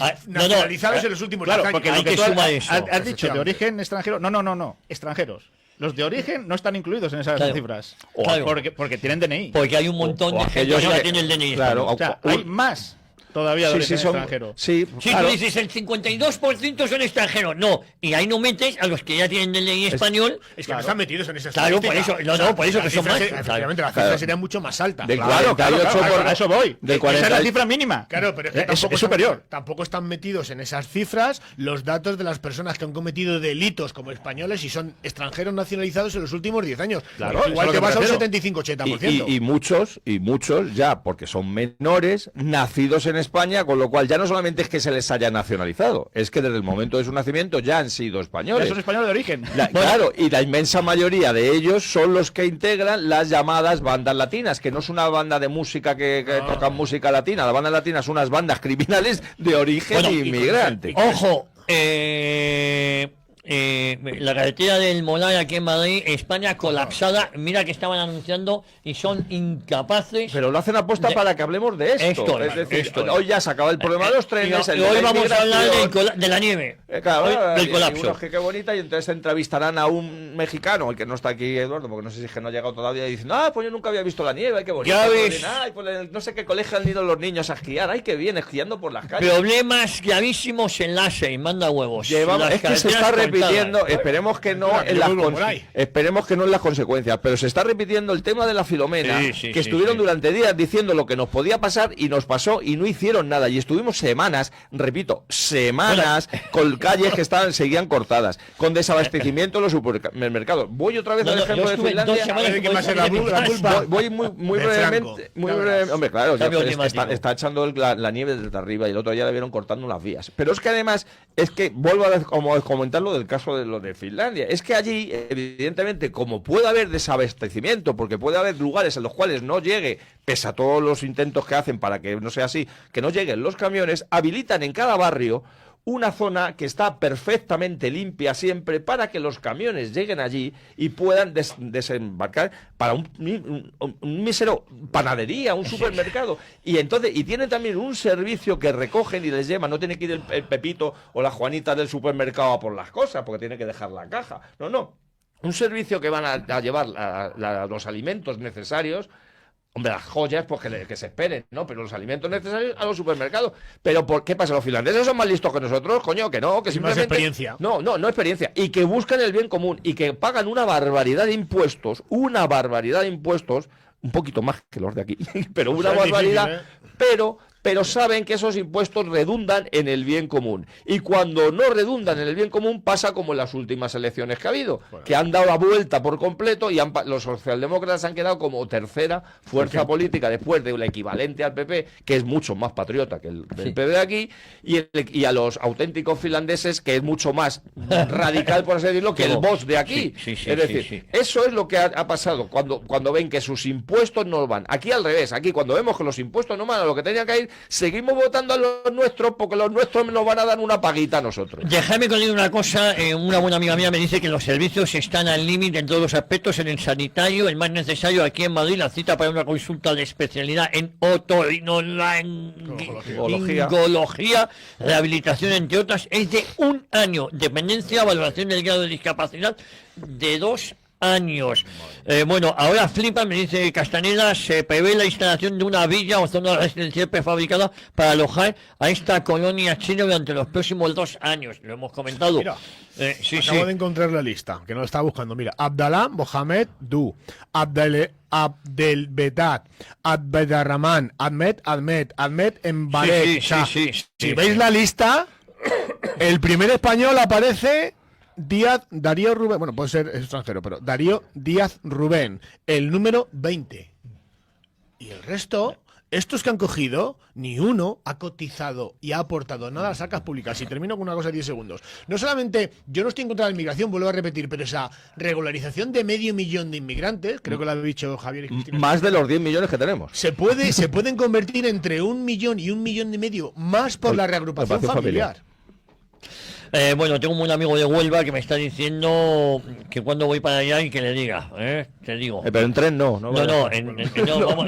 Ah, no, nacionalizados en los últimos 10 Claro, años. porque Hay lo que que tú sumar has, eso. has dicho de origen extranjero, no, extranjeros. Los de origen no están incluidos en esas Claro. cifras. Claro. porque tienen DNI. Porque hay un montón o de gente aquellos que ya que- tiene el DNI. claro, español. O sea, hay más todavía de origen extranjero. Sí, Sí, claro. tú dices el 52% son extranjeros. No, y ahí no metes a los que ya tienen DNI español. Es que no están metidos en esas Claro, por estadísticas. eso- no, por eso la que son cifra más. efectivamente, la Claro. cifra sería mucho más alta. Del Claro, 48 por- a eso voy. del Esa es 40 la cifra mínima. Claro, pero es que es tampoco, superior. tampoco están metidos en esas cifras los datos de las personas que han cometido delitos como españoles y son extranjeros nacionalizados en los últimos 10 años. Claro, Porque eso igual es te lo que vas a un prefiero. 75-80%. Y muchos ya, porque son menores, nacidos en España, con lo cual ya no solamente es que se les haya nacionalizado, es que desde el momento de su nacimiento ya han sido españoles. Esos españoles de origen. Claro, y la inmensa mayoría de ellos son los que integran las llamadas bandas latinas, que no es una banda de música que tocan música latina, la banda latina son unas bandas criminales de origen Bueno, inmigrante. Ojo, la carretera del Molar aquí en Madrid, España colapsada. Mira que estaban anunciando y son incapaces. Pero lo hacen apuesta de- para que hablemos de esto. Esto es es, decir, esto es. hoy ya se acaba el problema de los trenes, y el de hoy la vamos a hablar inmigración. de la nieve. Claro, Hoy, del y colapso. unos que qué bonita, y entonces entrevistarán a un mexicano, el que no está aquí, Eduardo, porque no sé si es que no ha llegado todavía, y dicen, pues yo nunca había visto la nieve, ay, qué bonito. Ya pues ves. bien, ay, pues no sé qué colegio han ido los niños a esquiar, ay, qué bien, esquiando por las calles. Problemas gravísimos en la y manda huevos. Llevamos- Las es que se carreteras está repitiendo, cortadas. esperemos que no Espera, que en yo las vuelvo por ahí. esperemos que no en las consecuencias, pero se está repitiendo el tema de la Filomena, Sí, sí, que sí, estuvieron sí. durante días diciendo lo que nos podía pasar y nos pasó y no hicieron nada, y estuvimos semanas, repito, semanas con calles que seguían cortadas, con desabastecimiento en los supermercados. Voy otra vez No, al no, ejemplo yo de estuve Finlandia. 2 semanas ¿De qué va a ser en mi la culpa? Voy muy De brevemente, Franco. Ya verás. hombre, claro, Cambio ya climático. está echando la nieve desde arriba, y el otro día le vieron cortando las vías. Pero es que además, es que vuelvo a comentar lo del caso de lo de Finlandia, es que allí, evidentemente, como puede haber desabastecimiento, porque puede haber lugares en los cuales no llegue, pese a todos los intentos que hacen para que no sea así, que no lleguen los camiones, habilitan en cada barrio una zona que está perfectamente limpia siempre para que los camiones lleguen allí y puedan desembarcar para un mísero panadería, un supermercado. Y entonces, y tienen también un servicio que recogen y les llevan, no tiene que ir el Pepito o la Juanita del supermercado a por las cosas, porque tiene que dejar la caja. No. Un servicio que van a llevar los alimentos necesarios. Hombre, las joyas, pues que se esperen, ¿no? Pero los alimentos necesarios a los supermercados. Pero ¿qué pasa? ¿Los finlandeses son más listos que nosotros? Coño, que no, que Y más simplemente... experiencia. No experiencia. Y que buscan el bien común y que pagan una barbaridad de impuestos, un poquito más que los de aquí, pero una Eso es barbaridad, difícil, pero saben que esos impuestos redundan en el bien común. Y cuando no redundan en el bien común, pasa como en las últimas elecciones que ha habido, que han dado la vuelta por completo y los socialdemócratas han quedado como tercera fuerza política después del equivalente al PP, que es mucho más patriota que el PP de aquí, y a los auténticos finlandeses, que es mucho más radical, por así decirlo, que el Vox de aquí. Sí, Es decir, sí. eso es lo que ha pasado cuando ven que sus impuestos no van. Aquí al revés, aquí cuando vemos que los impuestos no van a lo que tenían que ir, seguimos votando a los nuestros porque los nuestros nos van a dar una paguita a nosotros. Dejadme con una cosa, una buena amiga mía me dice que los servicios están al límite en todos los aspectos, en el sanitario, el más necesario aquí en Madrid, la cita para una consulta de especialidad en otorrinolaringología, rehabilitación, entre otras, es de 1 año, dependencia, valoración del grado de discapacidad de 2 años. Bueno, ahora flipa, me dice Castaneda, se prevé la instalación de una villa o zona residencial prefabricada para alojar a esta colonia china durante los próximos 2 años. Lo hemos comentado. Mira, Sí. acabo de encontrar la lista, que no la estaba buscando. Mira, Abdallah Mohamed Du, Abdelbedat, Abderrahman, Ahmed Mbarek. Sí. Si veis la lista, el primer español aparece Darío Rubén, bueno, puede ser extranjero, pero Darío Díaz Rubén, el número 20. Y el resto estos que han cogido, ni uno ha cotizado y ha aportado nada a las arcas públicas. Y termino con una cosa de 10 segundos. No solamente, yo no estoy en contra de la inmigración, vuelvo a repetir, pero esa regularización de 500.000 de inmigrantes, creo que lo ha dicho Javier y Cristina. Más de los 10 millones que tenemos. Se pueden convertir entre 1 millón y 1,5 millones más por la reagrupación familiar. Bueno, tengo un amigo de Huelva que me está diciendo que cuando voy para allá y que le diga, te digo. Pero en tren no. No,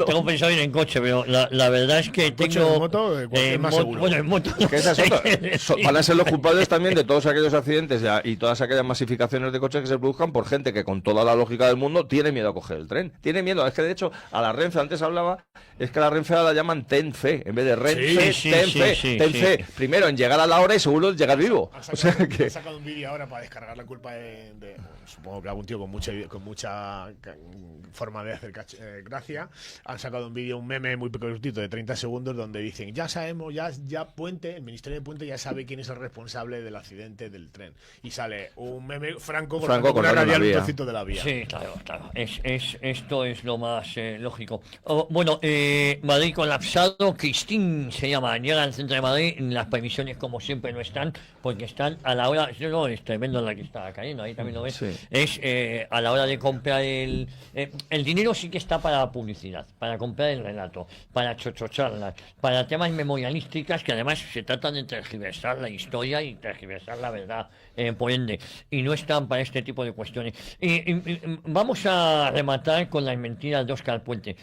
tengo pensado ir en coche, pero la verdad es que coche, tengo... en moto, es más seguro. Bueno, en moto... Que esas van a ser los culpables también de todos aquellos accidentes y todas aquellas masificaciones de coches que se produzcan por gente que con toda la lógica del mundo tiene miedo a coger el tren. Tiene miedo. Es que de hecho a la Renfe, antes hablaba, es que a la Renfe la llaman TENFE, en vez de Renfe, TENFE. Primero en llegar a la hora y segundo en llegar vivo. O sea que... He sacado un vídeo ahora para descargar la culpa de supongo que algún tío con mucha forma de hacer gracia. Han sacado un vídeo, un meme muy cortito de 30 segundos donde dicen, ya sabemos, ya Puente, el Ministerio de Puente ya sabe quién es el responsable del accidente del tren. Y sale un meme Franco con una radial un trocito de la vía. Sí, claro. Esto es lo más lógico. Bueno, Madrid colapsado, Cristín se llama, llega al centro de Madrid, las previsiones como siempre no están, porque están a la hora, no, es tremendo la que está cayendo, ahí también lo ves, es a la hora de comprar el dinero sí que está para publicidad, para comprar el relato, para chochocharlas, para temas memorialísticas que además se tratan de tergiversar la historia y tergiversar la verdad, por ende, y no están para este tipo de cuestiones. Vamos a rematar con las mentiras de Óscar Puente.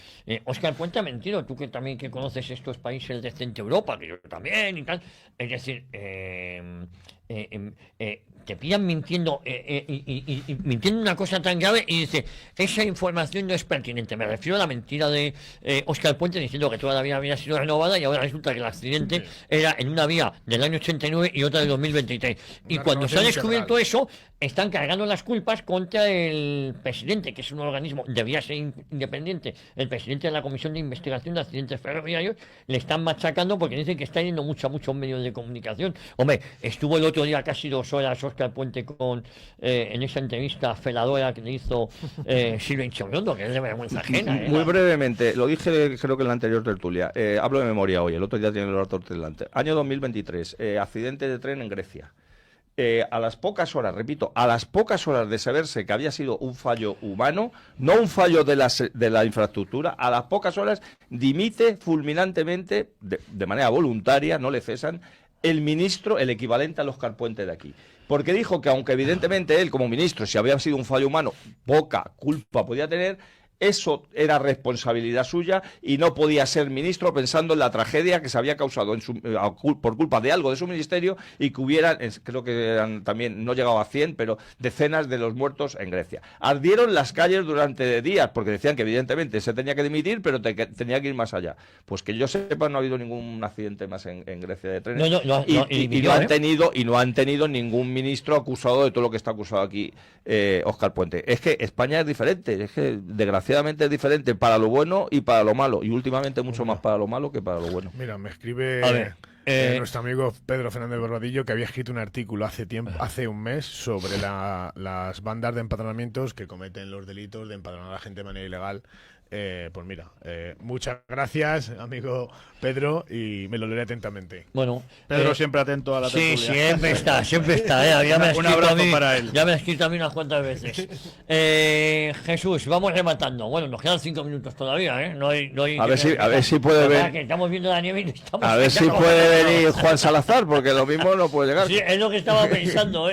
Óscar Puente ha mentido, tú que también que conoces estos países de Centro Europa, que yo también y tal, es decir, te pillan mintiendo y mintiendo una cosa tan grave y dice, esa información no es pertinente. Me refiero a la mentira de Óscar Puente diciendo que toda la vía había sido renovada y ahora resulta que el accidente era en una vía del año 89 y otra del 2023. Y cuando se ha descubierto eso, están cargando las culpas contra el presidente, que es un organismo, debía ser independiente, el presidente de la Comisión de Investigación de Accidentes Ferroviarios, le están machacando porque dicen que está yendo muchos medios de comunicación. Hombre, estuvo el otro día casi 2 horas Óscar Puente con en esa entrevista feladora que le hizo Silvia Inchaurondo, que es de vergüenza ajena. Muy brevemente, lo dije creo que en la anterior tertulia, hablo de memoria hoy, el otro día tiene los datos delante. Año 2023, accidente de tren en Grecia. A las pocas horas, repito, a las pocas horas de saberse que había sido un fallo humano, no un fallo de la infraestructura, a las pocas horas dimite fulminantemente, de manera voluntaria, no le cesan, el ministro, el equivalente al Óscar Puente de aquí. Porque dijo que aunque evidentemente él como ministro, si había sido un fallo humano, poca culpa podía tener, eso era responsabilidad suya y no podía ser ministro pensando en la tragedia que se había causado por culpa de algo de su ministerio y que hubieran, creo que eran también, no llegaba a 100, pero decenas de los muertos en Grecia. Ardieron las calles durante días porque decían que evidentemente se tenía que dimitir, pero tenía que ir más allá. Pues que yo sepa, no ha habido ningún accidente más en Grecia de trenes y no han tenido ningún ministro acusado de todo lo que está acusado aquí Óscar Puente. Es que España es diferente, es que desgraciadamente es diferente para lo bueno y para lo malo, y últimamente mucho más para lo malo que para lo bueno. Mira, me escribe nuestro amigo Pedro Fernández Barbadillo, que había escrito un artículo hace un mes sobre las bandas de empadronamientos que cometen los delitos de empadronar a la gente de manera ilegal. Pues mira, muchas gracias, amigo Pedro, y me lo leeré atentamente. Bueno, Pedro siempre atento a la tertulia. Sí, siempre está. Un abrazo para él. Ya me ha escrito a mí unas cuantas veces. Jesús, vamos rematando. Bueno, nos quedan 5 minutos todavía, ¿eh? No hay a ver si puede venir. Estamos viendo la nieve y no estamos. A ver si puede venir Juan Salazar, porque lo mismo no puede llegar. Sí, es lo que estaba pensando,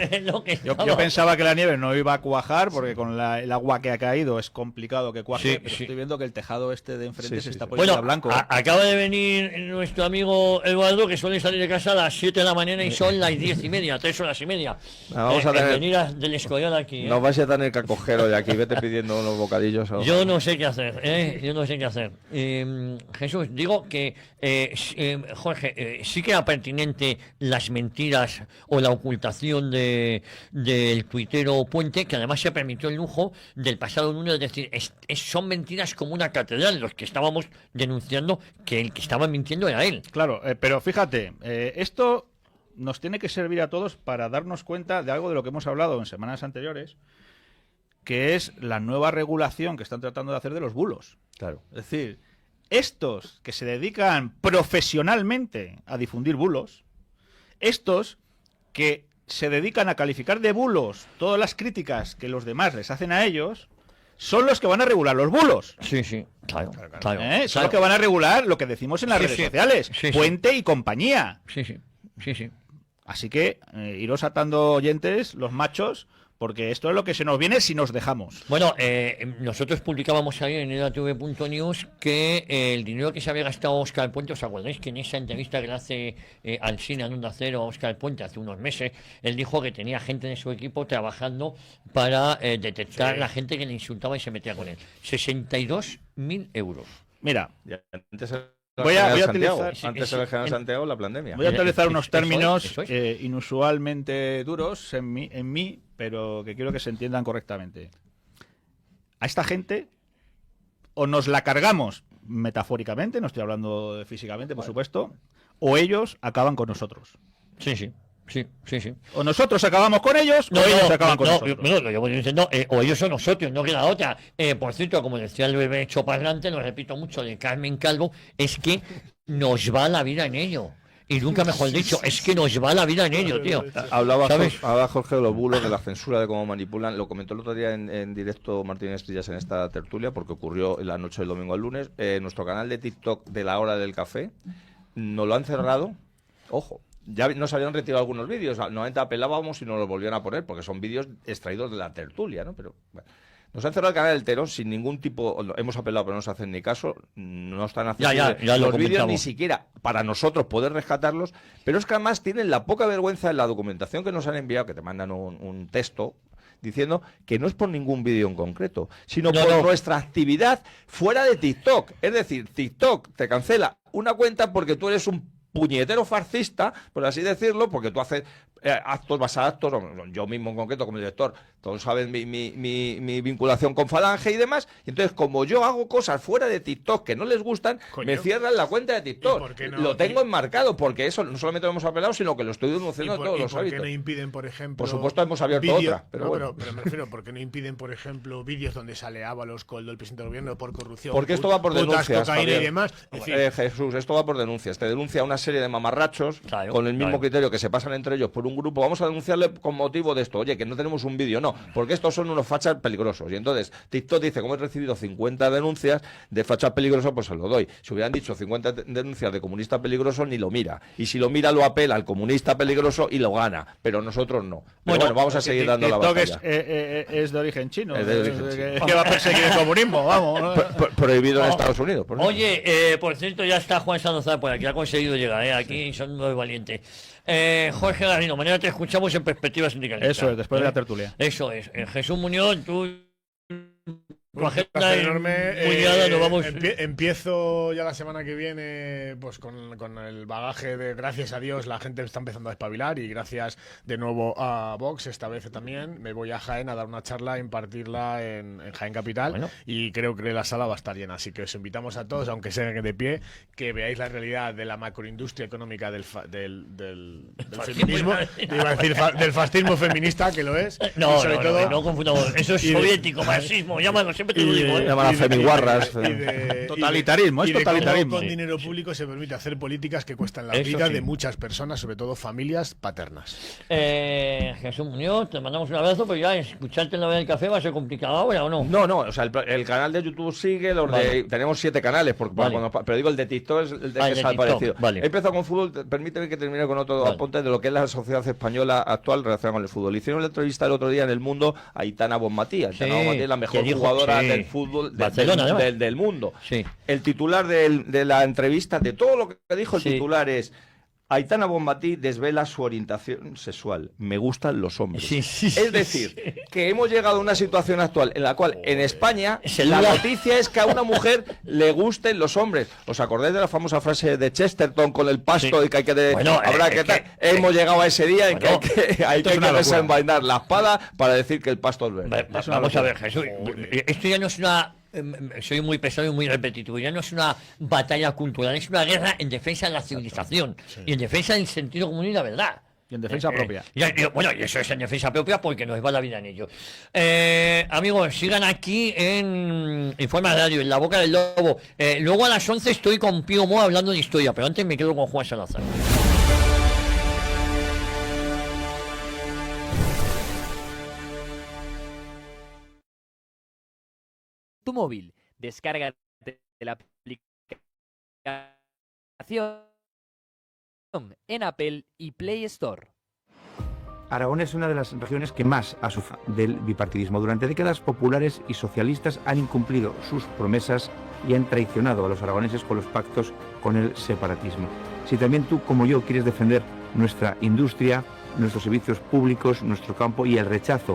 Yo pensaba que la nieve no iba a cuajar, porque con el agua que ha caído es complicado que cuaje, pero estoy viendo que el tejado este de enfrente se está poniendo a blanco. Acaba de venir nuestro amigo Eduardo, que suele salir de casa a las 7 de la mañana y son las 10:30, 3 horas y media. Vamos a tener... venir del Escorial aquí. No vais a tener cacojero de aquí, vete pidiendo unos bocadillos. Yo no sé qué hacer, Yo no sé qué hacer. Jesús, digo que, Jorge, sí que era pertinente las mentiras o la ocultación del tuitero Puente, que además se permitió el lujo del pasado lunes, es decir, son mentiras como una catedral, los que estábamos denunciando que el que estaba mintiendo era él. Claro, pero fíjate, esto nos tiene que servir a todos para darnos cuenta de algo de lo que hemos hablado en semanas anteriores, que es la nueva regulación que están tratando de hacer de los bulos. Claro. Es decir, estos que se dedican profesionalmente a difundir bulos, estos que se dedican a calificar de bulos todas las críticas que los demás les hacen a ellos, son los que van a regular los bulos. Sí, sí, claro. Son los que van a regular lo que decimos en las redes sociales. Puente y compañía. Sí. Así que iros atando oyentes, los machos, porque esto es lo que se nos viene si nos dejamos. Bueno, nosotros publicábamos ahí en edatv.news que el dinero que se había gastado Óscar Puente, ¿os acordáis que en esa entrevista que le hace Alsina en Onda Cero a Óscar Puente hace unos meses, él dijo que tenía gente en su equipo trabajando para detectar la gente que le insultaba y se metía con él? 62.000 euros. Mira, Antes voy a Santiago. utilizar, Antes era el general Santiago, la pandemia. voy a utilizar unos términos eso es. inusualmente duros en mí, pero que quiero que se entiendan correctamente. A esta gente o nos la cargamos metafóricamente, no estoy hablando físicamente, por supuesto, o ellos acaban con nosotros. Sí. O nosotros acabamos con ellos, o ellos acaban con nosotros. No, lo llevo diciendo, o ellos son nosotros, no queda otra. Por cierto, como decía el bebé choparrante, lo repito mucho, de Carmen Calvo, es que nos va la vida en ello. Y nunca mejor dicho, es que nos va la vida en ello, tío. Hablaba ¿Sabes? Jorge de los bulos, de la censura, de cómo manipulan. Lo comentó el otro día en directo Martín Estrillas en esta tertulia, porque ocurrió en la noche del domingo al lunes. Nuestro canal de TikTok de la hora del café nos lo han cerrado. Ojo, ya nos habían retirado algunos vídeos. Normalmente apelábamos y nos los volvían a poner, porque son vídeos extraídos de la tertulia, ¿no? Pero bueno. Nos han cerrado el canal del Terón sin ningún tipo. Hemos apelado, pero no nos hacen ni caso. No están haciendo ya los vídeos ni siquiera para nosotros poder rescatarlos. Pero es que además tienen la poca vergüenza en la documentación que nos han enviado, que te mandan un texto diciendo que no es por ningún vídeo en concreto, sino por nuestra actividad fuera de TikTok. Es decir, TikTok te cancela una cuenta porque tú eres un puñetero fascista, por así decirlo, porque tú haces actos, vas a actos, yo mismo en concreto como director, todos saben mi vinculación con Falange y demás, y entonces como yo hago cosas fuera de TikTok que no les gustan, me cierran la cuenta de TikTok. Lo tengo enmarcado, porque eso no solamente lo hemos apelado, sino que lo estoy denunciando de todos los hábitos. ¿Por qué no impiden, por ejemplo... Por supuesto hemos abierto otra, pero bueno. Pero me refiero, ¿por qué no impiden, por ejemplo, vídeos donde sale Ábalos con el del presidente del gobierno por corrupción? Porque esto va por denuncias, cocaína y demás. Jesús, esto va por denuncias. Te denuncia una serie de mamarrachos con el mismo criterio que se pasan entre ellos por un grupo. Vamos a denunciarle con motivo de esto. Oye, que no tenemos un vídeo, no, porque estos son unos fachas peligrosos. Y entonces TikTok dice, como he recibido 50 denuncias de fachas peligrosos, pues se lo doy. Si hubieran dicho 50 denuncias de comunista peligroso, ni lo mira. Y si lo mira, lo apela al comunista peligroso y lo gana. Pero nosotros no. Pero bueno, vamos a seguir dando la batalla. Es de origen chino. Es de origen chino. ¿Qué va a perseguir el comunismo? Vamos. Prohibido en Estados Unidos. Por Oye, por cierto, ya está Juan Salazar por aquí, ha conseguido llegar, aquí son muy valientes. Jorge Garrido, mañana te escuchamos en Perspectiva Sindicalista. Eso es, después de la tertulia. Eso es. Jesús Muñoz, tú... Un placer enorme. Nos vamos... Empiezo ya la semana que viene pues con el bagaje de, gracias a Dios, la gente está empezando a espabilar, y gracias de nuevo a Vox, esta vez también me voy a Jaén a dar una charla, a impartirla en Jaén Capital, y creo que la sala va a estar llena, así que os invitamos a todos, aunque sea de pie, que veáis la realidad de la macroindustria económica del feminismo, iba a decir del fascismo feminista, que lo es. No confundamos, eso es soviético, marxismo, llámalo, siempre te lo digo. Llaman a femiguarras. Totalitarismo, es totalitarismo. Con dinero público se permite hacer políticas que cuestan la vida de muchas personas, sobre todo familias paternas. Jesús Muñoz, te mandamos un abrazo, pero ya escucharte en la hora del café va a ser complicado ahora, ¿o no? No, o sea, el canal de YouTube sigue, tenemos 7 canales, pero digo, el de TikTok es el que se ha aparecido. He empezado con fútbol, permíteme que termine con otro apunte de lo que es la sociedad española actual relacionada con el fútbol. Hicieron la entrevista el otro día en El Mundo a Aitana Bonmatí. Aitana Bonmatí es la mejor jugadora del fútbol del mundo. Sí. El titular de la entrevista, de todo lo que dijo, el titular es: Aitana Bonmatí desvela su orientación sexual. Me gustan los hombres. Es decir, que hemos llegado a una situación actual en la cual en España la noticia es que a una mujer le gusten los hombres. ¿Os acordáis de la famosa frase de Chesterton con el pasto y que hay que hemos llegado a ese día en que hay que desenvainar la espada para decir que el pasto es verde? Vamos a ver, Jesús. Esto ya no es una... soy muy pesado y muy repetitivo. Ya no es una batalla cultural, es una guerra en defensa de la civilización y en defensa del sentido común y la verdad. Y en defensa propia. Bueno, y eso es en defensa propia porque nos va la vida en ello. Amigos, sigan aquí en Informa Radio, en La Boca del Lobo. Luego a las 11 estoy con Pío Mo hablando de historia, pero antes me quedo con Juan Salazar. Tu móvil, descárgate la aplicación en Apple y Play Store. Aragón es una de las regiones que más ha sufrido del bipartidismo. Durante décadas, populares y socialistas han incumplido sus promesas y han traicionado a los aragoneses con los pactos con el separatismo. Si también tú, como yo, quieres defender nuestra industria, nuestros servicios públicos, nuestro campo y el rechazo